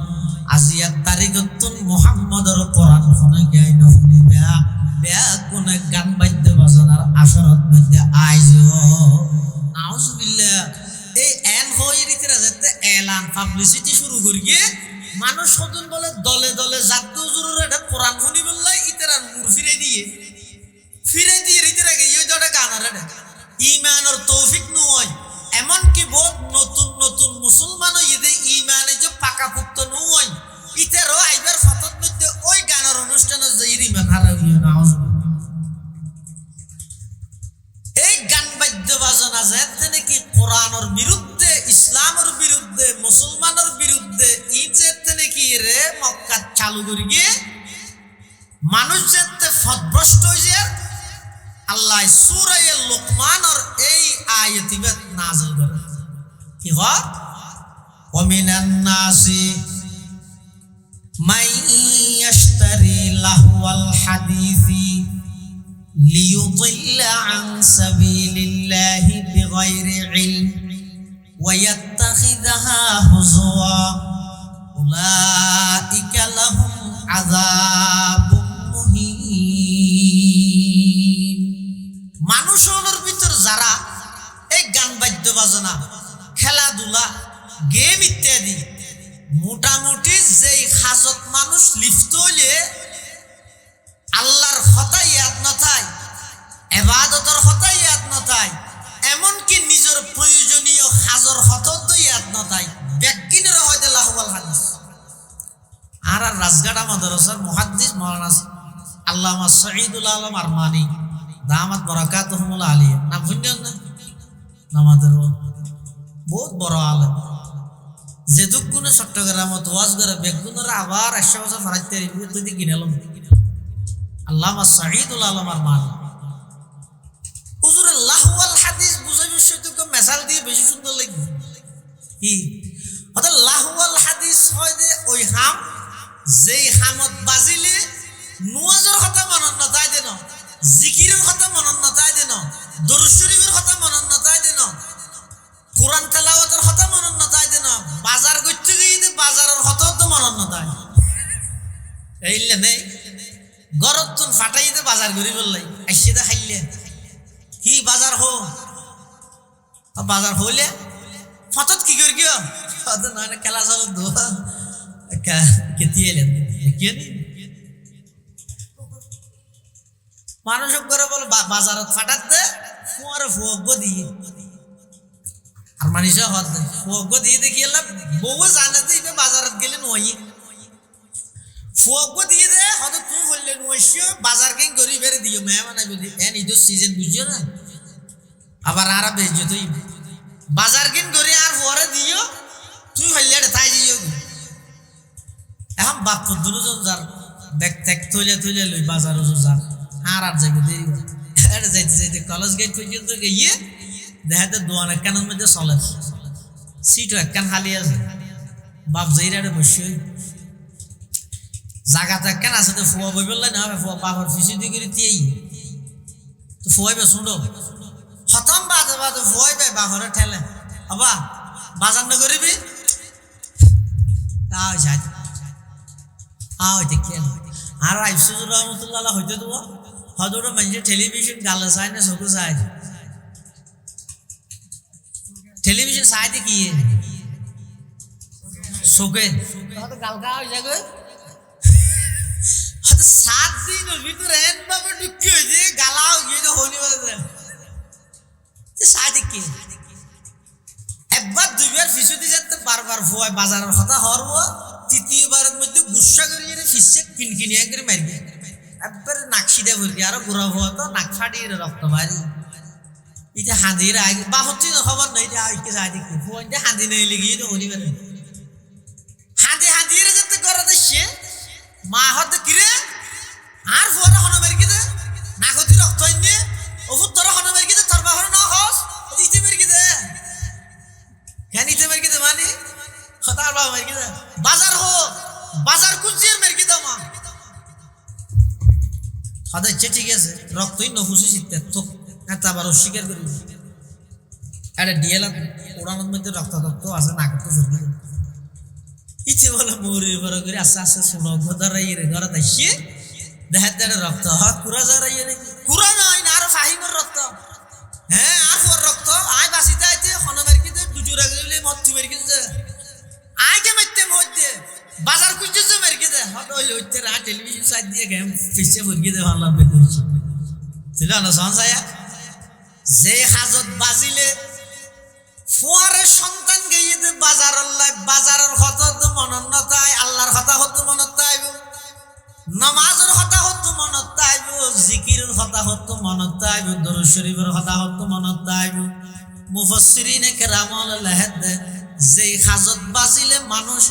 [SPEAKER 1] আজি এক তারিখত মুহাম্মদর কোরআন শুনে গাই নফুনি বেয়া বেয়া কোন গান বাদ্য বাজনার আসরত মধ্যে আইজ নাউজুবিল্লাহ এই এন হই রিতরা যেতে এলান পাবলিসিটি শুরু করিয়ে মানুষ সদন বলে দলে দলে জাদ্দু হুজুরের এটা কোরআন শুনি বললাই ইতরার মুর ফিরে দিয়ে রিতরা গে ইও জড়ে গানার এটা ঈমানের তৌফিক নয় এমন কি বহুত নতুন নতুন মুসলমান ইদে ঈমানে যে পাকাপোক্ত নয় ইতেরও আইবার ফতত মধ্যে ওই গানের অনুষ্ঠানে যে ঈমান হারাইও না এই গান বাদ্য বাজনা যেতে নাকি কোরআনের বিরুদ্ধে ইসলামের বিরুদ্ধে মুসলমানের বিরুদ্ধে ই যেতে নাকি রে মক্কা চালু করি গিয়ে মানুষ যেতে ফতভ্রষ্ট হয়ে আল্লাহ সূরা লুকমানের এই আয়াতিবাত নাযিল করে কি হয় ওয়ামিনান নাসি মাই ইয়াশতারি লাহওয়াল হাদিসি লিয়ুদিল্লা আন সাবিলিল্লাহি বিগাইরি ইলম ওয়া ইয়াত্তাখিযাহা হুজওয়া উলাইকা লাহুম আযাবুম মুহিন মানুষের ভিতর যারা এই গান বাদ্য বাজনা খেলাধুলা গেম ইত্যাদি মোটামুটি যেই হাজত মানুষ লিপ্ত হইলে আল্লাহর কথা ইয়াদ নথায় ইবাদতের কথা ইয়াদ নথায় এমনকি নিজের প্রয়োজনীয় হাজর হতত ইয়াদ নথায় ব্যক্তিনের হয়তো লাহওয়াল হাদিস আর রাজগাড়া মাদ্রাসার মুহাদ্দিস মাওলানা আল্লামা সঈদুল আলম আরমানি দামাত বরাকাতুহুল আলিয়া নাম শুনছেন না আমাদের বহুত বড় আলেম যে দুগুণে চট্টগ্রামত ওয়াজ করে বেগুনের আবার 100 বছর ফারাইতে তুই কিনেলাম আল্লামা সঈদুল আলম আরমানি হুজুর লাহওয়াল হাদিস বুঝাই বিষয়টুকু মেসাল দিয়ে বেশি সুন্দর লাগবে কি অর্থাৎ লাহওয়াল হাদিস হয় যে ওই হাম যেই হামত বাজিলে নুয়াজের কথা মনত নতাই দেন জিকিরের কথা মনত নতাই দেন দরুদ শরীফের কথা মনত নতাই দেন কোরআন তেলাওয়াতের কথা মনত নতাই দেন বাজার করতে গিয়ে বাজারের কথা তো মনত নতাই এইলে নেই গরত তুন ফাটাইতে বাজার করি বললাই আইসিদা খাইলে কি বাজার হো বাজার হইলে ফতত কি করি গিয়ে ফতত নয় খেলা চলো দোয়া কেতি এলেন কি মানুষ করে বল বাজারত ফাটাতে ফুয়ারে ফুয়গ দিয়ে আর মানুষ ফুয়গ দিয়ে দেখি এলাম বউ জানে যে বাজারত গেলে নয় ফুয়গ দিয়ে দে হয়তো তুই বললে নয়সিও বাজার কেন করি বেড়ে দিও মেহমান যদি এন ঈদের সিজন বুঝিও না আবার আর বেশ তুই বাজার কেন করি আর ফুয়ারে দিও তুই হইলে তাই দিও এখন বাপ দুজন যার ব্যাগ ট্যাগ থইলে লই বাজার যার আর যাইবে দেরি এটা যাইতে যাইতে কলেজ গেট পর্যন্ত গিয়ে দেখাতে দোয়ান একখানের মধ্যে চলে সিটও একখান খালি আছে বাপ যাইরা বসে জায়গাতে একখান আছে তো ফুয়া বই বললে না হবে ফুয়া বাপর ফিসি দিয়ে করে দিয়েই তো ফুয়াইবে শুনো খতম বাজে বাজে ফুয়াইবে বাপরে ঠেলে হবা বাজার না করিবি তাও যাই দেখি আর আইফসুজুর রহমতুল্লাহ হইতে দেবো হয়তো ওটা মানুষের টেলিভিশন গালে চায় না চোখে চায় টেলিভিশন চাইতে কি চোখে হয়তো গালকা হয়ে যায় হয়তো 7 দিনের ভিতরে একভাবে ঢুকি হয়েছে গালাও গিয়ে হলি বাজে চাইতে কি একবার দুইবার ফিসুদি যেতে বারবার ফুয়ায় বাজারের কথা হরব তৃতীয়বারের মধ্যে গুসা করিয়ে ফিসে কিনকিনি করে মারবে একবারে নাকশি দেয় বলবি আরো ঘোরা হওয়া তো নাক ফাটিয়ে রক্ত বাড়ি এটা হাঁদির আগে বা হচ্ছে খবর নেই হাঁদি নেই লেগে তো হলি পারে হাঁদিয়ে যেতে করে দেশে মা হতে কিরে আর ফুয়ারা হন মেরকি দে না গতি রক্ত আইনে ওফুত তোরা হন মেরকি দে তোর বাহর না হস ইতে মেরকি দে কেন ইতে মেরকি দে মানে খতার বাবা মেরকি দে বাজার কুজির মেরকি দে মা খদা ঠিক আছে রক্তই নফুসি সিতে তো এটা আবার অস্বীকার করি আরে ডিএলা ওড়ানোর মধ্যে রক্ত আছে না করতে ফুরকি ইচ্ছে বলে মৌরির বড় করে আস্তে আস্তে শোনো ঘোদারাই রে ঘরে দেখি দেখাতে রক্ত কুড়া জড়াই কুড়া নয় না আরো ফাহিমের রক্ত হ্যাঁ আর ফোর রক্ত আয় বাসিতে আইতে হনমের কিতে দুজুরা গেলে মত্তি মের কিতে আয় কে মারতে মধ্যে বাজার কুঞ্জে যে মের কিতে হট হইলে হইতে রা টেলিভিশন সাইড দিয়ে গেম ফিসে ফুরকি দে ভালো লাগবে কইছি ছিল না সংসায়া যে হাজত বাজিলে ফুয়ারের সন্তান গিয়ে দে বাজার আল্লাহ বাজারের কথা তো মনত আয় আল্লাহর কথা হতো মনত আইব নামাজের কথা হতো মনত আইব জিকিরের কথা হতো মনত আইব দরুদ শরীফের কথা হতো মনত আইব মুফাসসিরিনে কেরামল লেহেদ যে হাজত বাজিলে মানুষ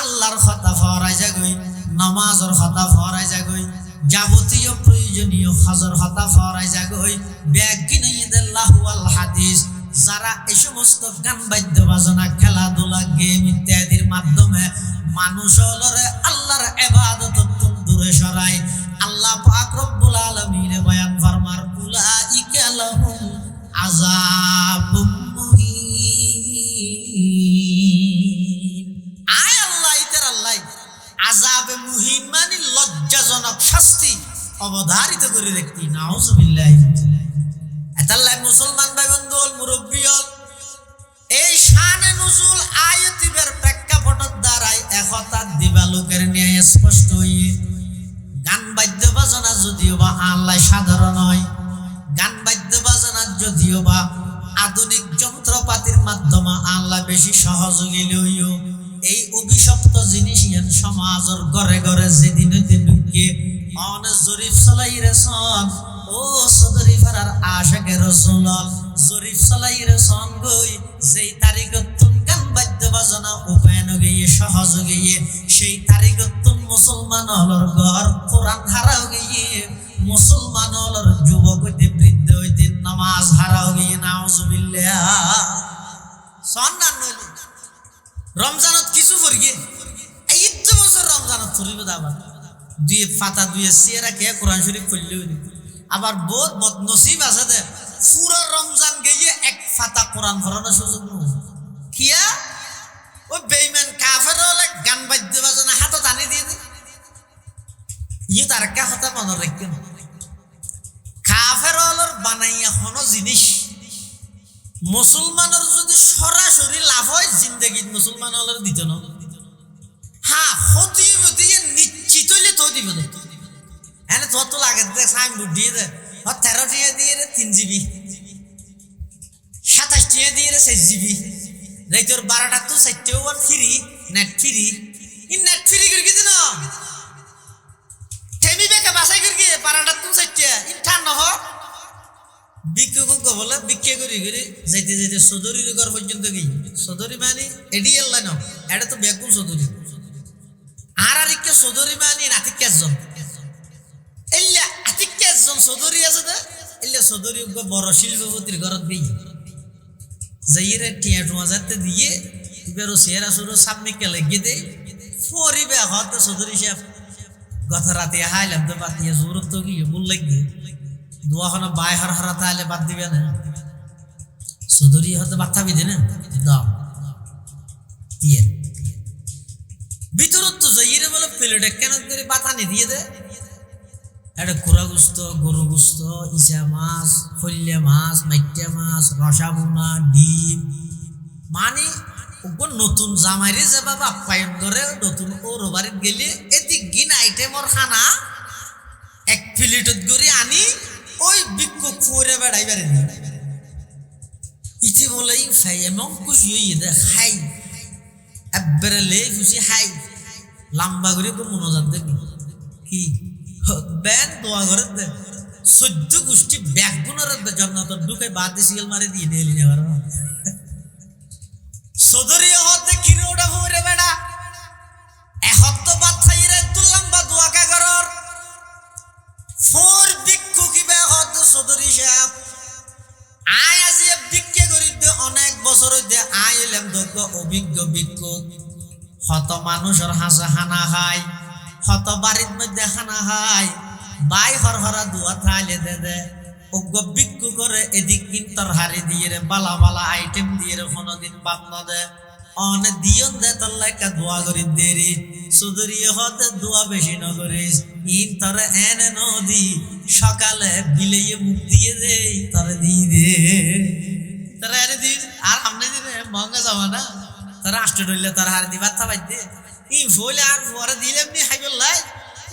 [SPEAKER 1] আল্লাহর কথা ফরাই যাগই নামাজের কথা ফরাই যাগই যাবতীয় প্রয়োজনীয় হজর কথা ফরাই যাগই ব্যাগ কিনে দে লাহু আল হাদিস যারা এই সমস্ত গান বাদ্য বাজনা খেলাধুলা গেম ইত্যাদির মাধ্যমে মানুষ আল্লাহর ইবাদত দূরে সরায় আল্লাহ পাক রব্বুল আলামিন বয়ান ফরমার উলাইকা লাহুম আযাবুম মুহিন আয় আল্লাহ ইতার আল্লাহ আযাবে মুহিন মানে লজ্জাজনক শাস্তি অবধারিত করে রাখতি নাউজুবিল্লাহ আল্লাহ মুসলমান ভাই বন্ধু মুরব্বিয়ল এই শানে নুজুল আয়াতিবের প্রেক্ষাপটের দ্বারাই একতা দিবালোকের ন্যায় স্পষ্ট হইয়ে গান বাদ্য বাজনা যদিও বা আল্লাহ সাধারণ হয় গান বাদ্য বাজনা যদিও বা আধুনিক যন্ত্রপাতির মাধ্যমে আল্লাহ বেশি সহযোগী লইও এই অভিশপ্ত জিনিস সমাজের ঘরে ঘরে যেদিন হইতে ঢুকে অন জরিফ চলাই রেছন ও সদরি ফারার আশাকে রাসূলুল্লাহ জরিফ চলাই রেছন গই যেই তারিখতুন গান বাদ্য বাজনা উপায়ন গিয়ে সহজ গিয়ে সেই তারিখতুন মুসলমান হলর ঘর কোরআন হারাও গিয়ে মুসলমান হলর যুবক হইতে বৃদ্ধ হইতে নামাজ হারাও গিয়ে নাউজুবিল্লাহ সন্নান নইলে রমজানত কিছু ফরগে এই ইদ্দ বছর রমজানত ফরিব দাবা দুই ফাতা দুই সিয়ারা কে কোরআন শরীফ পড়লেও আবার বহুত বদনসিব আছে দে পুরো রমজান গিয়ে এক ফাতা কোরআন পড়ানোর সুযোগ নয় কিয়া ও বেঈমান কাফের হলে গান বাদ্য বাজনা হাতত আনি দিয়ে দে ইয়ে তার কা হতা মনে রাখবে না কাফের হলর বানাইয়া হনো জিনিস মুসলমানের যদি সরাসরি লাভ হয় জিন্দেগিত মুসলমান হলর দিত না হ্যাঁ হতি দিয়ে নিশ্চিত হইলে তো দিব না এনে তত লাগে দে সাইনবোর্ড দিয়ে দে 13 টিয়া দিয়ে 3 জিবি 27 টিয়া দিয়ে 6 জিবি রাইতর 12টা তো 4 free net free in net free করে কি দিন টেমি বেকা বাসাই করে 12টা তো 4 টিয়া ইন ঠান নহ বিক্কে কো বলে বিক্কে করি যাইতে যাইতে সদরির ঘর পর্যন্ত গই সদরি মানে এডিএল লাইন এটা তো বেগুন সদরি আর ইকে সদরি মানে নাতিকেজন এল্লা আতিকেজন সদরি আছে দে এল্লা সদরি বড় শিল্পপতির ঘরত গই যাইরে টিয়া টুয়া যাতে দিয়ে ইবেরো সেরা সুরো সামনে কে লাগিয়ে দে ফরিবে হত সদরি সাহেব গত রাতে হাইলাম তো বাদ দিয়ে জোরত তো কি বল লাগি দোয়াখানা বাই হারাতে আলে বাদ দিবে না সদরি হতে বাচ্চা বিধে না দাও দিয়ে ভিতরত তো যাইরে বলে প্লেটে কেন করে বাতানি দিয়ে দে এটা কুড়া গুস্ত গরু গুস্ত ইসা মাছ ফল্লে মাছ মাইটা মাছ রসাবুনা ডিম মানে ওপর নতুন জামাইরে যে বাবা পায়ন ধরে নতুন ও রোবারিত গেলে এদিক গিন আইটেমর খানা এক প্লেটত করে আনি ওই বিক্ষোভ ফুরে বেড়াইবারে নি ইতি বলে খাই এমন খুশি হয়ে দে খাই একবারে লে খুশি খাই লম্বা করে মনোজাত দেখি কি ব্যান দোয়া করে দে 14 গোষ্ঠী ব্যাগুনের জন্নত ঢুকে বাদ সিগল মারে দিয়ে নেলি নেবার সদরি হতে কিরোটা ফুরে বেড়া এহত অভিজ্ঞ ভিক্ষুক হত মানুষের হাসে হানা খায় হত বাড়ির মধ্যে হানা খায় বাই হরহরা দুয়া থাইলে দে অজ্ঞ ভিক্ষু করে এদিক কিন্তর হারি দিয়ে রে বালা বালা আইটেম দিয়ে রে কোনোদিন বাদ না দে অনে দিয়ন দে তোর লাইকা দোয়া করি দেরি সুদরিয়ে হতে দোয়া বেশি ন করিস ইন তরে এনে নদী সকালে বিলেয়ে মুখ দিয়ে দে তরে দিয়ে দে তারা এনে দিন আর আমনে দিনে মহঙ্গা যাওয়া না তারা আষ্ট ডইলে তারা হারে দিবার থাবাই দে ই ফলে আর পরে দিলে এমনি হাইবল্লাই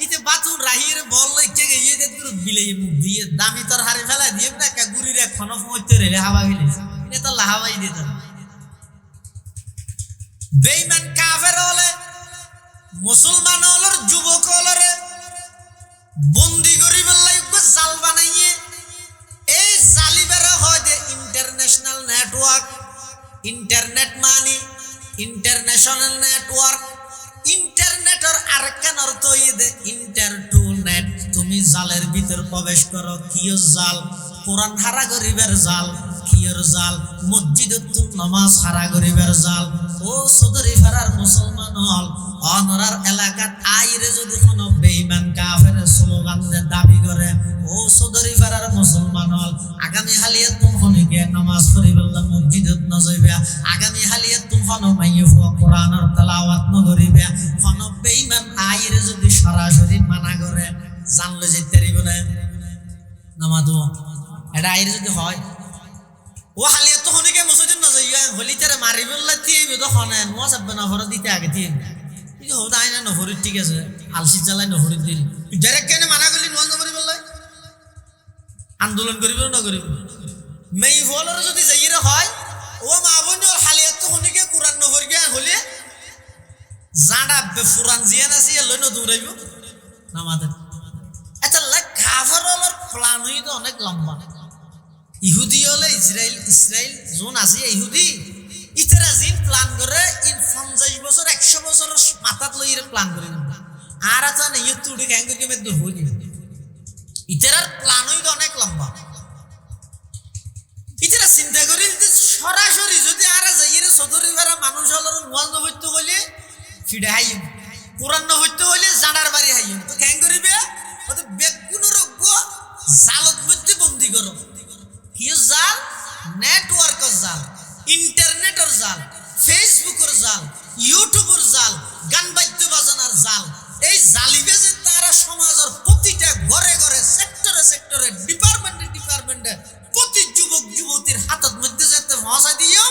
[SPEAKER 1] ইতে বাতুন রাহিরে বল লইকে গিয়ে দে তুই বিলেয়ে মুখ দিয়ে দামি তোর হারে ফেলা দিয়ে না কা গুরিরে খনফ মইতে রে হাওয়া বিলে ইনে তো লাহাবাই দিত বেঈমান কাফের হলে মুসলমান হলর যুবক হলরে বন্দি করি বললাই জাল বানাইয়ে এই জালিবেরা হয় দে ইন্টারন্যাশনাল নেটওয়ার্ক ইন্টারনেট মানি ইন্টারন্যাশনাল নেটওয়ার্ক ইন্টারনেটের আরেকখান অর্থ দে ইন্টার টু নেট তুমি জালের ভিতর প্রবেশ করো কিয় জাল কোরআন হারা গরিবের জাল কিয়র জাল মসজিদত নামাজ হারা গরিবের জাল ও সদরি ফারার মুসলমান হল অনরার এলাকাত আইরে যদি কোনো বেঈমান কাফের স্লোগান দাবি করে ও সদরি ফারার মুসলমান হল আগামী হালিয়ে তুমি গে নামাজ পড়ি বললা মসজিদত না যাইবা আগামী হালিয়ে তুমি মাইয়ে কোরআনের তেলাওয়াত না করিবা কোন বেঈমান আইরে যদি সরাসরি মানা করে জানলে যেতে পারিব না নামাজও এটা আইরে যদি হয় ও হালিয়ে তো হনিকে মসজিদ না যাইয়া হলিতারে মারি বললা তিয়েব তো খনে নোয়া যাবে না ভরা দিতে আগে তিয়েব কি হো তাই না নহরিত ঠিক আছে আলসি জ্বালাই নহরিত দিলি ডাইরেক্ট কেন মানা করলি নোয়া যাবি বললাই আন্দোলন করিব না করিব মেই ফলর যদি যাইরে হয় ও মা বনি ওর হালিয়ে তো হনিকে কুরআন নহর গিয়া হলে জাডা বেফুরান জিয়ান আছে লই ন দৌড়াইব নামাতে আচ্ছা লাইক কাফেরর প্ল্যান হই তো অনেক লম্বা ইহুদি হলে ইসরায়েল জোন আছে ইহুদি ইতারা জিন প্ল্যান করে ইন 50 বছর 100 বছর মাথাত লই প্ল্যান করে আর আছে না ইতুডি গ্যাঙ্গুর কে মেদ হই ইতারার প্ল্যান হই তো অনেক লম্বা ইতারা চিন্তা করি সরাসরি যদি আর যাইরে সদরি ভাড়া মানুষ হলর ওয়াজ হইতো কইলে ফিডা হাইম কোরআন না হইতো হইলে জানার বাড়ি হাইম তো গ্যাং করিবে ওতে বেগুন রোগ জালত মধ্যে বন্দি করো কি জাল নেটওয়ার্কের জাল ইন্টারনেটের জাল ফেসবুকের জাল ইউটিউবের জাল গান বাদ্য বাজানোর জাল এই জালিবে যে তারা সমাজের প্রতিটা ঘরে ঘরে সেক্টরে সেক্টরে ডিপার্টমেন্টে প্রতি যুবক যুবতীর হাতত মধ্যে যেতে ভাষা দিও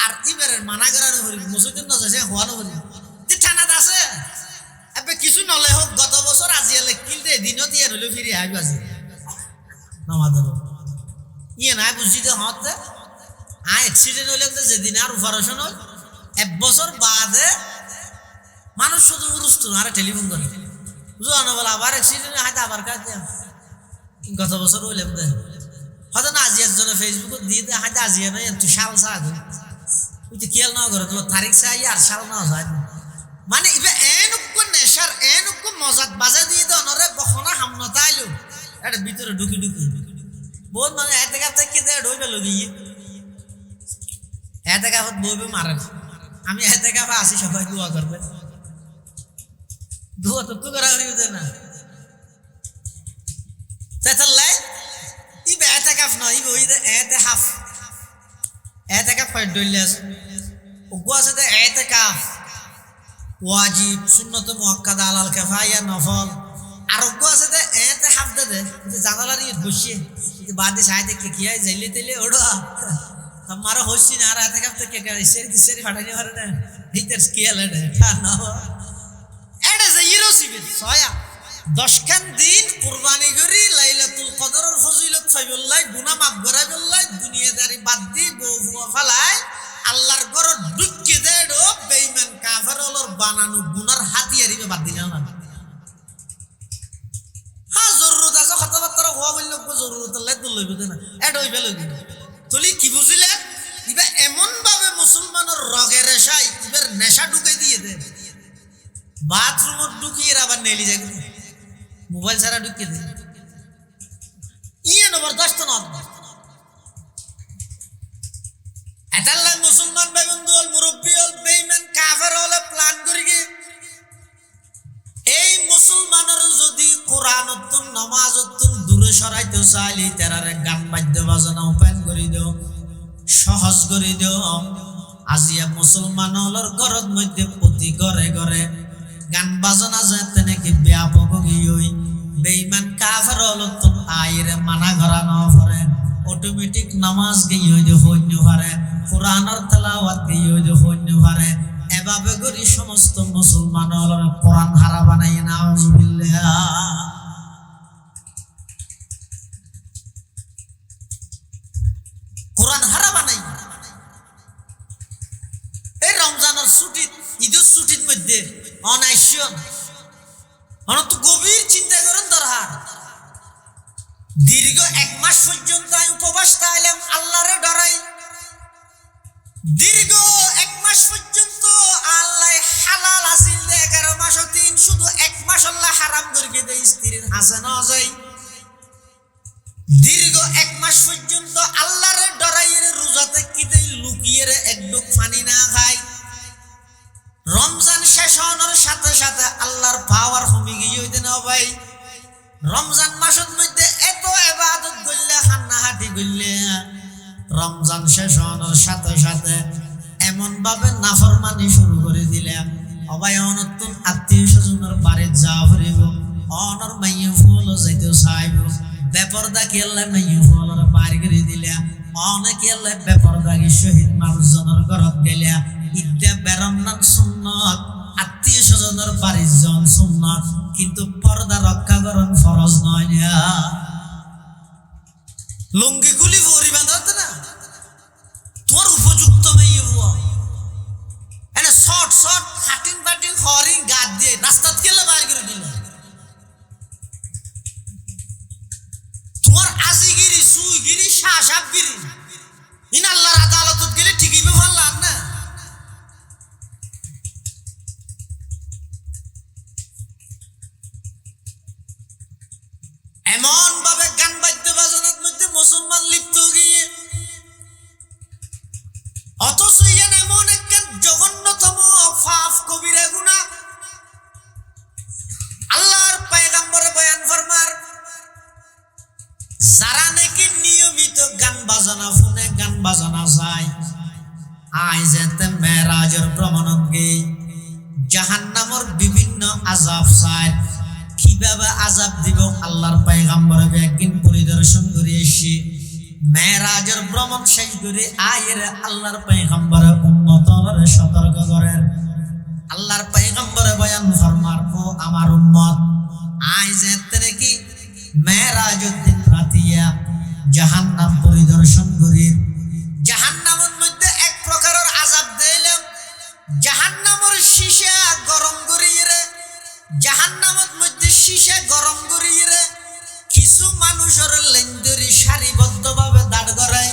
[SPEAKER 1] আর ইবারের মানা করার হরি মসজিদ না যাচ্ছে হওয়ানো হরি যে ঠান্ডা আছে এবে কিছু নলে হোক গত বছর আজিয়ালে কিলতে দিনত ইয়ার হলে ফিরে আইব আজি নামাজের ইয়ে নাই বুঝছি তো হতে অ্যাক্সিডেন্ট হলে যেদিন আর অপারেশন হয় 1 বছর বাদে মানুষ শুধু উরুস্ত আর টেলিফোন করে বুঝো না বলে আবার অ্যাক্সিডেন্ট হাতে আবার কাজে গত বছর হইলাম দে হয়তো না আজিয়ার জন্য ফেসবুকে দিয়ে দে হাতে আজিয়া নয় তুই শাল চা তুই তো খেয়াল না করে তোমার তারিখ চাই আর শাল না যায় মানে ইবে এনুক নেশার এনুক মজাত বাজা দিয়ে দে অনরে বখনা হামনতা আইলো এটা ভিতরে ঢুকি বহুত মানে এতে কাপ থেকে দে ঢইবে লগিয়ে এতে কাপত বইবে মারেন আমি এতে কাপে আসি সবাই দোয়া করবে দোয়া তো করা হইবে না তাহলে ইবে এতে কাপ নয় ইবে ওই এতে হাফ এতে কাপ হয় ডইলেস ওগো আছে দে এতে কাপ ওয়াজিব সুন্নত মুআক্কাদা আলাল কিফায়া নফল আর ওগো আছে দে এতে হাফ দে জানালার ই বসিয়ে বাদে সাইতে কে কিয়া যাইলে তেলে ওড়া তোমার হইছি না আর এতে কাপ থেকে সেরি ফাটানি পারে না ভিতর স্কেল এটা না এটা যে ইরোসিবে সয়া 10 খান দিন কুরবানি করি লাইলাতুল কদরের ফজিলত ফাইবুল্লাহ গুনাহ মাফ করাইবুল্লাহ দুনিয়াদারি বাদ দি বউ ফালাই আল্লাহর ঘর ঢুকিয়ে দেয় বেঈমান কাফের হলর বানানো গুনার হাতিয়ারিবে বাদ দিনা না হ্যাঁ জরুরত আছে কথাবার্তা হওয়া বললে জরুরত লাই তো লইবে না এটা হইবে লইবে তুলি কি বুঝিলে ইবা এমন ভাবে মুসলমানের রগের রেশাই ইবার নেশা ঢুকাই দিয়ে দে বাথরুমত ঢুকিয়ে আবার নেলি যায় মোবাইল ছাড়া ঢুকিয়ে দে ইয়ে জবরদস্ত নদ এটার লাই মুসলমান ভাই বন্ধু মুরব্বী চাইলি তেরারে গান বাদ্য বাজনা ওপেন করে দিও, সহজ করে দিও। আজিয়া মুসলমানর ঘরের মধ্যে প্রতি ঘরে ঘরে গান বাজনা যাতে নাকি ব্যাপক গিয়ে বেঈমান কাফের হলতুন আইরে মানা করা না পারে, অটোমেটিক নামাজ গিয়ে হইন্য পারে, কোরআনের তেলাওয়াত গিয়ে হইন্য পারে। এভাবে করি সমস্ত মুসলমানর কোরআন হারা বানাই নাউজুবিল্লাহ। কোরআন হারা বানাই এই রমজানের ছুটি, ঈদের ছুটির মধ্যে অনাইশন অনত গভীর চিন্তা করেন দরকার। দীর্ঘ 1 মাস পর্যন্ত আমি উপবাস থাকলাম, আল্লাহরে ডরাই। দীর্ঘ 1 মাস পর্যন্ত আল্লাহ হালাল আসিল দে, 11 মাস 3, শুধু 1 মাস আল্লাহ হারাম করে দেয়, স্ত্রীর হাসে না যায়। দীর্ঘ 1 মাস পর্যন্ত আল্লাহরে ডরাইয়ের রোজাতে কিতে লুকিয়ে একটু পানি না খায়। রমজান শেষ হওয়ার সাথে সাথে আল্লাহর পাওয়ার কমে গিয়ে হইতে না ভাই। রমজান মাসের মধ্যে এত ইবাদত করলে, খান্নাহাটি করলে, রমজান শেষ হওয়ার সাথে সাথে এমন ভাবে নাফরমানি শুরু করে দিলাম। অবাই অনতুন আত্মীয় স্বজনের বাড়ি যা ফুরিব, অনর মাইয়ে ফুল যাইতে চাইব, বেপরদা কেলে মাইয়ে ফুলের বাড়ি করে দিলা, অনেকে বেপরদাগি শহীদ মানুষজনের ঘরত গেলা। ঈদে বেরমনান সুন্নত, আত্মীয় স্বজনের বাড়ির জন সুন্নত, কিন্তু পর্দা রক্ষা করন ফরজ নয়। লুঙ্গি গুলি ভরি বাঁধাতে না, তোমার উপযুক্ত মেয়ে এনে শর্ট শর্ট হাটিং পাটিং হরিং গাদ দিয়ে রাস্তাত গেলে বাইর করে দিল। তোমার আজিগিরি সুইগিরি শাসাবগিরি ইন আল্লাহর আদালতত গেলে ঠিকই বেফারলাম না। এমন ভাবে গান বাদ্য বাজনার মধ্যে মুসলমান লিপ্ত গিয়ে, অথচ এমন একটা জঘন্যতম পাপ কবিরা গুনাহ। আল্লাহর পয়গম্বর বয়ান ফরমার, যারা নাকি নিয়মিত গান বাজনা শুনে, গান বাজনা যায়, আই যেতে মেরাজের ভ্রমণত গিয়ে জাহান্নামের বিভিন্ন আযাব চায়। কিভাবে আযাব দিব আল্লাহর পয়গম্বর একদিন পরিদর্শন করে এসে মেরাজের ভ্রমণ শেষ করে আয়ের আল্লাহর পয়গম্বর উম্মতর সতর্ক করেন। আল্লাহর পয়গম্বর বয়ান ফরমার, ও আমার উম্মত, আই যেতে নাকি মেরাজের দিন রাতিয়া জাহান্নাম পরিদর্শন করি, জাহান্নামের মধ্যে এক প্রকারের আযাব দিলাম। জাহান্নামের শিশা গরম করিয়ে রে, জাহান্নামের মধ্যে শিশা গরম করিয়ে রে কিছু মানুষের লেন্দরি সারিবদ্ধ ভাবে দাঁড় করায়,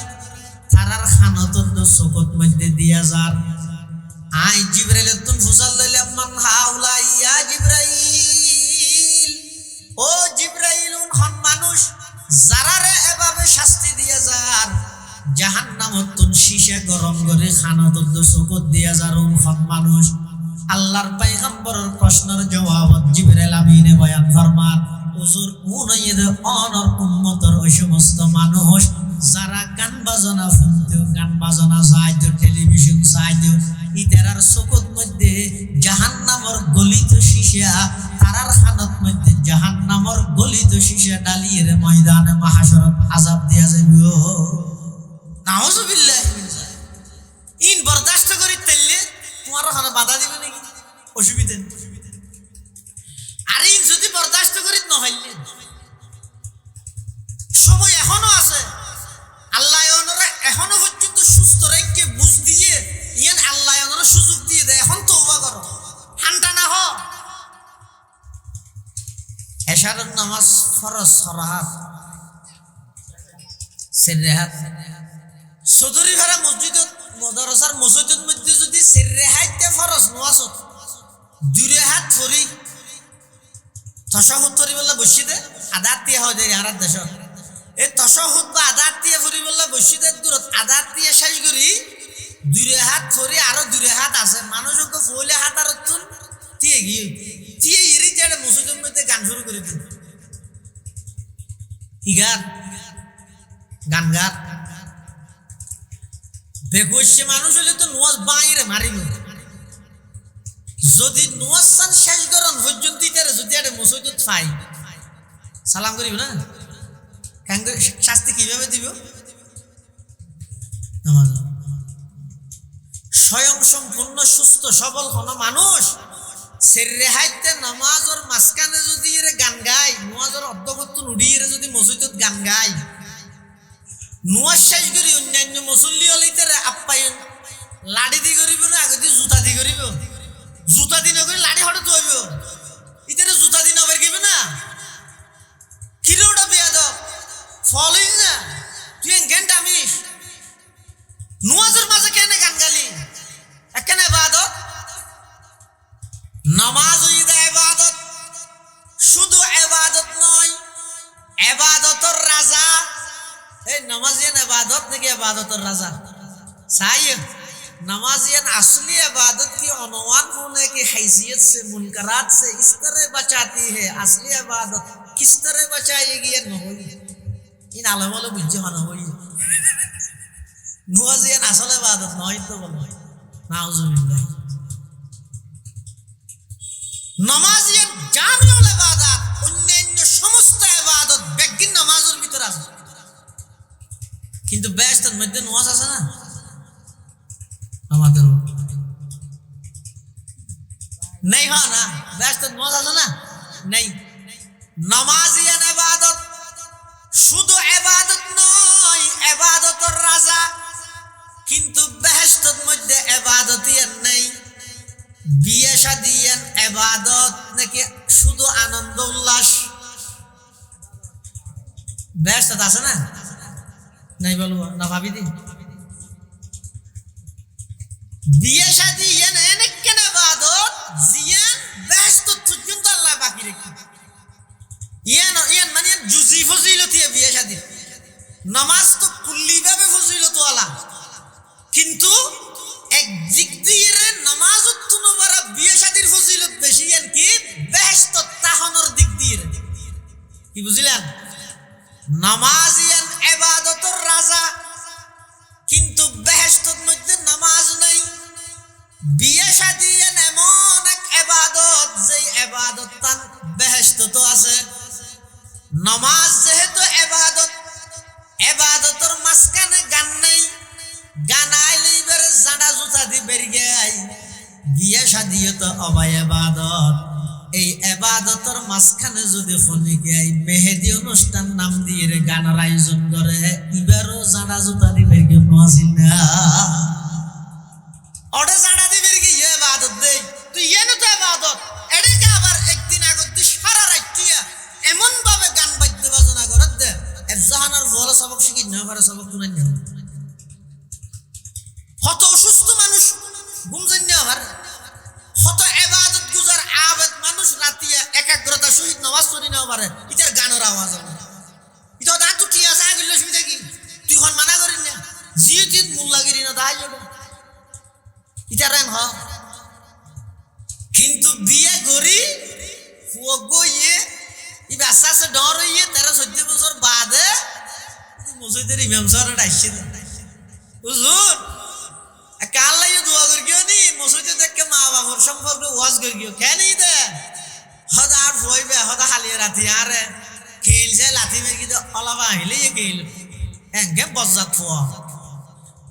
[SPEAKER 1] তারার খানতন্দ চোখত মধ্যে দিয়া যার। আই জিবরাইল তুন ফুসাল লইলাম, মান হাউলা ইয়া জিবরাইল, ও জিবরাইল উন মানুষ যারারে এভাবে শাস্তি দিয়া যার, জাহান্নামত তুন শিশা গরম করে খানতন্দ চোখত দিয়া যার উন মানুষ। আল্লাহর পয়গম্বরের প্রশ্নের জবাবত জিবরাইল আমিনে বয়ান ফরমান, হুজুর উনাইয়ের অনর উম্মতের ওই সমস্ত মানুষ যারা গান বাজনা শুনতো, গান বাজনা চাইতো, টেলিভিশন চাইতো, ইতারার চোখত মধ্যে জাহান্নামের গলিত শিশা, তারার খানত মধ্যে জাহান্নামের গলিত শিশা ডালিয়ে ময়দানে মাহশরত আযাব দিয়া যাইব। নাউযুবিল্লাহ। ইন বরদাস্ত করি তেললে তোমার ওখানে বাধা দিবে নাকি? অসুবিধা নেই। আর ইন যদি বরদাস্ত করি নহইলে সময় এখনো আছে। আল্লাহ এখনো পর্যন্ত সুস্থ রেখে বুঝ দিয়ে ইয়ান আল্লাহ সুযোগ দিয়ে দেয়, এখন তওবা করো, ঠান্ডা না হ। এশারের নামাজ ফরজ সরাহাত সেরহাত চৌধুরী ভাড়া মসজিদত মদরসার মসজিদের মধ্যে যদি সেরহাইতে ফরজ নওয়াজত 2 রেহাত ফরি তশাহুদ ফরি বললা বসিদে আদাত দিয়ে হয় দেয় আর দেশ এই তশাহুদ বা আদাত দিয়ে ফরি বললা বসিদে দূরত আদাত দিয়ে শেষ করি 2 রেহাত ফরি আরো 2 রেহাত আছে মানুষকে ফইলে হাত আর তুন দিয়ে গিয়ে দিয়ে ইরি যেটা মসজিদের মধ্যে গান শুরু করে দিন। কি গান? গান গার বেকুশে মানুষ হলে তো নোয়াজ বাইরে মারিল যদি নোয়াজ সান শেষ করন পর্যন্ত ইতারে যদি একটা মসজিদত পাই সালাম করিব না শাস্তি কিভাবে দিব নামাজ স্বয়ং সম্পূর্ণ সুস্থ সবল কোন মানুষ সে রেহাইতে নামাজের মাঝখানে যদি এর গান গায় নামাজের অর্ধকত্তন উড়িয়ে যদি মসজিদত গান গায় নোয়াজ শেষ করি অন্যান্য মুসল্লি হলে ইতারে আপ্যায়ন লাড়ি দি করিব না আগে দিয়ে জুতা দি করিব জুতা দিন করে লাড়ি হঠাৎ হইব ইতারে জুতা দিন আবার গিবে না কিরোটা বিয়া দাও ফলই না তুই এঙ্গেন ডামিস নুয়াজের মাঝে কেন গান গালি কেন ইবাদত নামাজ হইদা ইবাদত শুধু ইবাদত নয় ইবাদতের রাজা এই নামাজিয়ান ইবাদত নাকি ইবাদতের রাজা साहिब नमाजियन असली इबादत की अनवान होने की हैसियत से मुनकरात से इस तरह बचाती है असली इबादत किस तरह बचाएगी ये न होई इन आलम वाले बुझे ना होई नमाजियन असली इबादत नहीं तो बोलो नाउजुबिल्लाह नमाजियन जामिउल इबादत अन्यान्य समस्त इबादत बेगिन नमाजेर ভিতর আছে কিন্তু ব্যস্তের মধ্যে নামাজ আছে না আমাদের नहीं हो ना ব্যস্ত নামাজ আছে না नहीं নামাজিয়ান ইবাদত শুধু ইবাদত নয় ইবাদতের রাজা কিন্তু বেহেশতের মধ্যে ইবাদতিয়ান নেই বিয়ে শাদিয়ান ইবাদত নাকি শুধু আনন্দ উল্লাস বেহেশত আছে না नहीं বলবো না ভাবি দি বিয়ে শাদী এনে কেন ইবাদত জিয়ান বেহেশত পর্যন্ত আল্লাহ বাকি রেখে ইয়ান মানে জুজি ফজিলত বিয়ে শাদী নামাজ তো কুল্লিভাবে ফজিলত ওয়ালা কিন্তু এক দিক দিয়ে নামাজত তুনবারা বিয়ে শাদীর ফজিলত বেশি ইয়ান কি বেহেশত তাহনর দিক দিয়ে কি বুঝিলেন নামাজিয়ান ইবাদতের রাজা কিন্তু বেহেশতের মধ্যে নামাজ নাই বিয়ে শাদী এমন এক ইবাদত যে ইবাদত তান বেহেশত আছে নামাজ যেহেতু ইবাদত ইবাদতের মাঝখানে গান নাই গান আইলে এবারে জানা জুতা দি বের গায় বিয়ে শাদী তো অবায় ইবাদত এই ইবাদতের মাঝখানে যদি ফনি গায় মেহেদি অনুষ্ঠান নাম দিয়ে গানের আয়োজন করে এবারও জানা জুতা দি বের গে নজিল না ওটা জানা দি বের গে ইবাদত দেই তুই এনে তো ইবাদত এটাকে আবার একদিন আগে তুই সারা রাখিয়া এমন ভাবে গান বাজতে বাজনা করে দে এর জাহানার বড় সবক শিখি না পারে সবক শুনাই না কত অসুস্থ মানুষ ঘুম জানি না আবার কত ইবাদত গুজার আবেদ মানুষ রাতিয়া একাগ্রতা সহিত নামাজ পড়ি না পারে ইতার গানের আওয়াজ হবে ইতো দা তুই কি আছে আগিল সুবিধা কি তুই কোন মানা করিস না জিয়তিত মুল্লাগিরি না দাই জড় ইতার হ কিন্তু বিয়ে গরি ফুয়া গইয়ে ই বাসা সে ডর হইয়ে 13-14 বছর বাদে মসজিদের ইমাম সাহেব ডাইছে হুজুর কাল্লাই দোয়া করিও নি মসজিদে দেখে মা বাবার সম্পর্কে ওয়াজ করিও কেনি দে হদা আর ভইবে হদা হালিয়ে রাতি আরে খেলছে লাথি মেকি তো অলবা আহিলে খেল এঙ্গে বজ্জাত ফুয়া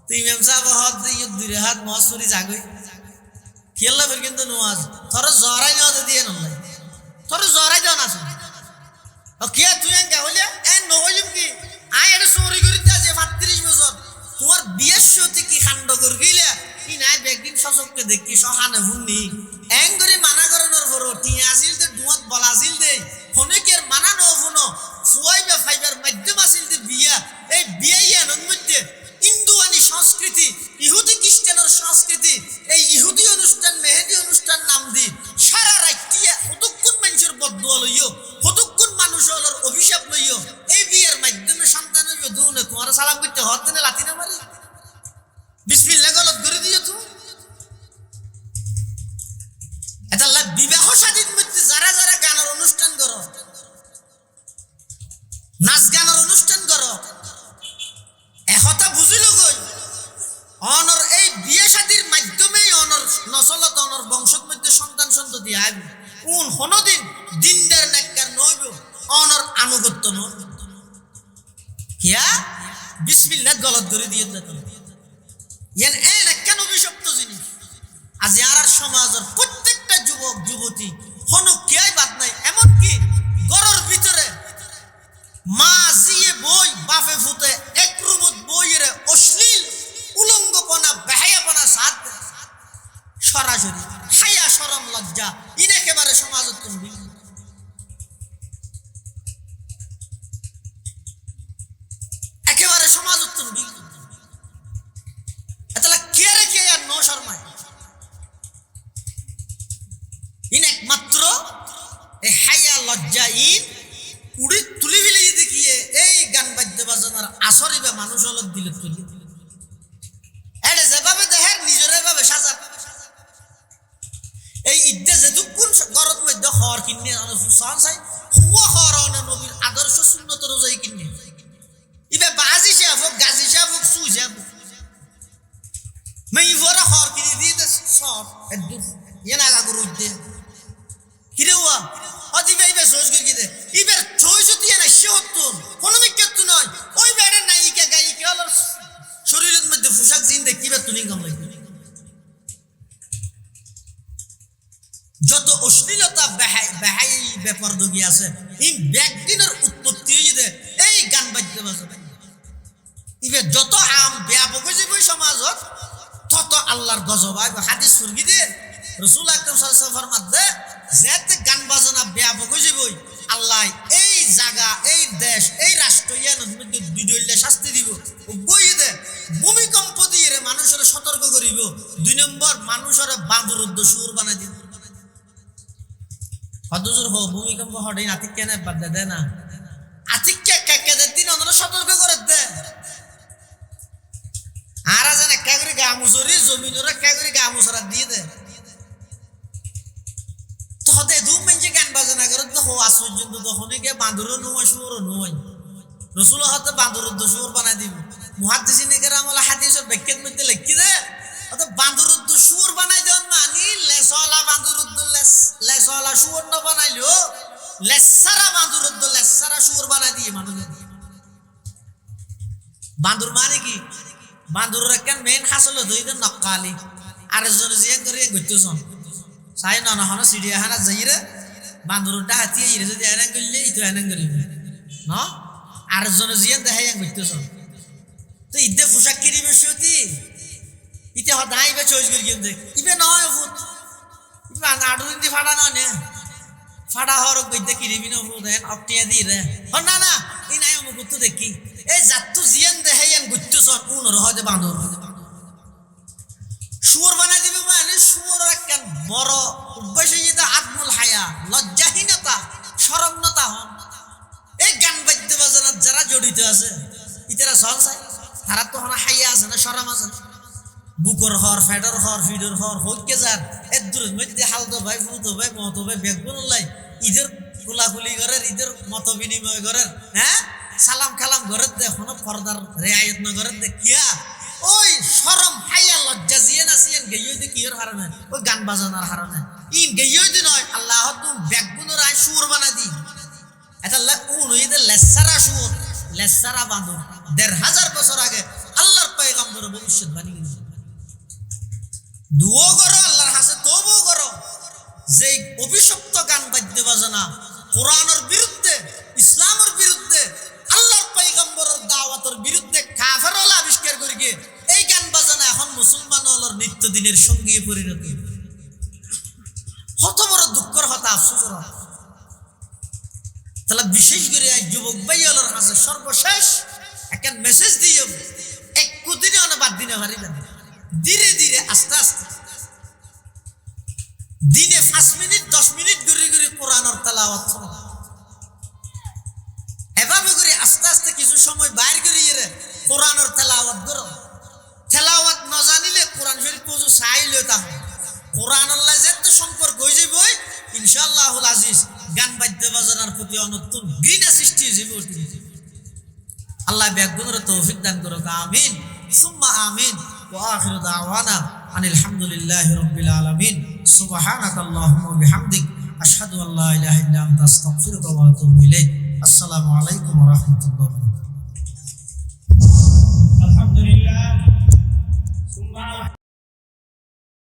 [SPEAKER 1] তুই ইমাম সাহেব হদ দিয়ে দুই হাত মসুরি জাগই খেললা ফির কিন্তু নওয়াজ তোর জরাই না দিয়ে নলাই তোর জরাই দাও না ও কে তুই এঙ্গে হইলে এ নহইম কি আই এটা চুরি করিতে আছে 35 বছর তোমার বিয়ের সত্যি কি কাণ্ড করবিলে কি নাই বেগদিন সচককে দেখি সহানে ভুননি এং করে মানা করানোর পর টিয়া আসিল তো দুয়াত বলাছিল দে অনেকের মানা ন হনো ফুয়াইবে ফাইবার মাধ্যম আসিল দে বিয়া এই বিয়ে ইয়ানোর মধ্যে ইন্দুয়ানি সংস্কৃতি ইহুদি খ্রিস্টানের সংস্কৃতি এই ইহুদি অনুষ্ঠান মেহেদি অনুষ্ঠান নাম দি সারা রাখিয়া কতক্ষণ মানুষের বদদুয়া লইও কতক্ষণ মানুষ হলোর অভিশাপ লইও এই বিয়ের মাধ্যমে সন্তান হইবে দুনে তোমার সালাম করতে হত না লাথি না মারি বিসমিল্লাহ গলত করে দিও তো এটা বিবাহ শাদীর মধ্যে যারা যারা গানের অনুষ্ঠান করো নাচ গানের অনুষ্ঠান করো অনর এই বিয়ে শাদীর মাধ্যমেই অনর নসলত অনর বংশত মধ্যে সন্তান সন্ততি আইব কোন হনদিন দিনদার নেককার নইব অনর আনুগত্য নয় কিয়া বিসমিল্লাহ গলত করে দিয়ে দিত ইয়ান এন একখান অভিশপ্ত জিনিস আজ আর সমাজের প্রত্যেকটা যুবক যুবতী হনু কেয়াই বাদ নাই এমনকি ঘরের ভিতরে মা জিয়ে বই বাপে ফুতে এক রুমত বইয়ের অশ্লীল উলঙ্গপনা বেহায়াপনা সাথ সরাসরি হায়া শরম লজ্জা ইন একেবারে সমাজত তুমি একেবারে সমাজত তুমি এতলা কে রেখে আর ন শর্মায় ইন একমাত্র এই হায়া লজ্জা ইন উড়ি তুলি ফেলে দেখিয়ে এই গান বাদ্য বাজনার আসরিবে মানুষ হল দিলে তুলি এটা যেভাবে দেখে নিজের ভাবে সাজা এই ঈদে যেটুকুন গরত মধ্যে হওয়ার কিনে সান চাই হুয়া হওয়ার নবীর আদর্শ শূন্যত রোজাই কিনে ইবে বাজি সে হোক গাজি সে হোক সু সে হোক মেইভরা হওয়ার কিনে দিয়ে দে সব একদম ইয়ে নাগা গরু দে কিরে হুয়া অদিবে ইবে সোজ করে কি দে ইবে চইস দিয়ে না সে হতো কোনো মিক্কেত নয় ওই বেড়ে নায়িকা গায়িকা হলো শরীরের মধ্যে পোশাক জিন দেখিবে তুমি কম লাগবে যত অশ্লীলতা বেহাই ব্যাপার দগি আছে এই ব্যক্তির উৎপত্তি হইছে এই গান বাদ্য বাজনা ইবে যত আম ব্যাপক হইছে বই সমাজত তত আল্লাহর গজব আইব হাদিস ফুরগি দে রাসূল আকরাম সাল্লাল্লাহু আলাইহি ওয়াসাল্লাম ফরমাতে যেতে গান বাজনা ব্যাপক হইছে বই আল্লাহ এই জায়গা এই দেশ এই রাষ্ট্র ইয়ানোর মধ্যে দুইডলে শাস্তি দিব বই দে ভূমিকম্প দিয়ে মানুষের সতর্ক করিব দুই নম্বর মানুষের বাঁদরুদ্ধ সুর বানাই দিব হদুজুর হো ভূমিকম্প হঠাৎ আতিক কেন বাদ দে না আতিক কে দিন ওনারা সতর্ক করে দে আর জানে কাগরি গামুসরি জমিনরা কাগরি গামুসরা দিয়ে দে তো হদে দু মেঞ্জে গান বাজনা করে তো হো আজ পর্যন্ত তখনই গে বাঁদরও নয় সুরও নয় রসুল হতে বাঁদরুদ্ধ সুর বানাই দিব মুহাদ্দিসিনে কেরাম ওলা হাদিসের ব্যাখ্যার মধ্যে লিখি দে অত বাঁদরুদ্ধ সুর বানাই দেন মানি লেসলা বাঁদরুদ্ধ লেসলা সুর না বানাইলো লেসারা বাঁদরুদ্ধ লেসারা সুর বানাই দিয়ে মানুষ বাঁদর মানে কি বাঁদরের একটা মেন হাসল দুই দিন নক্কালি আর জন জিয়ান করে গইতেছন সাই না না হন চিড়িয়াখানা যাইরে বাঁদরটা হাতিয়ে ইরে যদি এনাং করলে ইতো এনাং করিব ন আর জন জিয়ান দেখাই গইতেছন তো ইদে পোশাক কিনিবে সতি ইতে হদাই বে চয়েস করি কিন্তু ইবে নয় ফুট ইবে আনাড়ু ইন্দি ফাড়া না নে ফাড়া হরক বইতে কিনিবি না ফুট দেন অপটিয়া দি রে হ না না ই নাই মুকুত দেখি এই জাতু জিয়ান দেখাইয়ান গইতেছন কোন রহতে বাঁদর সুর বানাই দিবে মানে সুর একটা বড় অভ্যাস যেটা আত্মুল হায়া লজ্জাহীনতা শরমনতা হন এই গান বাদ্য বাজনার যারা জড়িত আছে ইতারা সহজ চাই তারা তো হনা হাইয়া আছে না শরম আছে বুকর হর ফেডর হর ফিডর হর হইকে যার এর দূরের মধ্যে হালদো ভাই ফুতো ভাই মতো ভাই বেগুন লাই ঈদের খোলাখুলি করের ঈদের মত বিনিময় করের হ্যাঁ সালাম খালাম ঘরের দে হন পর্দার রেয়ায়ত ন ঘরের দে কিয়া ওই শরম হাইয়া লজ্জা জিয়ে না সিয়েন গেইয়ে দি কিয়র হারানে ওই গান বাজনার হারানে ইন গেইয়ে দি নয় আল্লাহ তুম বেগুনের আই সুর বানা দি এটা কোন হইতে লেসারা সুর লেসারা বাঁধো ১৫০০ বছর আগে আল্লাহর পয়গম্বর ভবিষ্যৎবাণী দুও করো আল্লাহর হাসে তবু করো যে অভিশপ্ত গান বাদ্য বাজনা কোরআনের বিরুদ্ধে ইসলামের বিরুদ্ধে আল্লাহর পয়গম্বরের দাওয়াতের বিরুদ্ধে কাফেররা আবিষ্কার করে গিয়ে এই গান বাজনা এখন মুসলমান হলোর নিত্যদিনের সঙ্গী পরিণত হত বড় দুঃখের হতা আফসোসের হতা তাহলে বিশেষ করে যুবক ভাই হলোর হাসে সর্বশেষ একটা মেসেজ দিয়ে এক কুদিনে অনেক বাদ দিনে পারিবেন ধীরে ধীরে আস্তে আস্তে দিনে 5 মিনিট 10 মিনিট ঘুরে ঘুরে কোরআনের তেলাওয়াত করো এভাবে করে আস্তে আস্তে কিছু সময় বাইর করিয়ে কোরআনের তেলাওয়াত করো তেলাওয়াত না জানিলে কোরআন শরীফ কিছু চাইলে তা কোরআন আল্লাহ যেত সম্পর্ক হয়ে যাবে ইনশাআল্লাহুল আজিজ গান বাদ্য বাজনার প্রতি অনতুন ঘৃণা সৃষ্টি হয়ে যাবে আল্লাহ ব্যাগুনের তৌফিক দান করুক আমিন সুম্মা আমিন ওয়া আখিরু দাওয়ানা আনিল হামদুলিল্লাহি রাব্বিল আলামিন সুবহানাকাল্লাহুম্মা ওয়া বিহামদিক আশহাদু আল্লা ইলাহা ইল্লা আনতা আস্তাগফিরুকা ওয়া আতুবু ইলাইক আসসালামু আলাইকুম ওয়া রাহমাতুল্লাহি ওয়া বারাকাতুহু।
[SPEAKER 2] আলহামদুলিল্লাহ।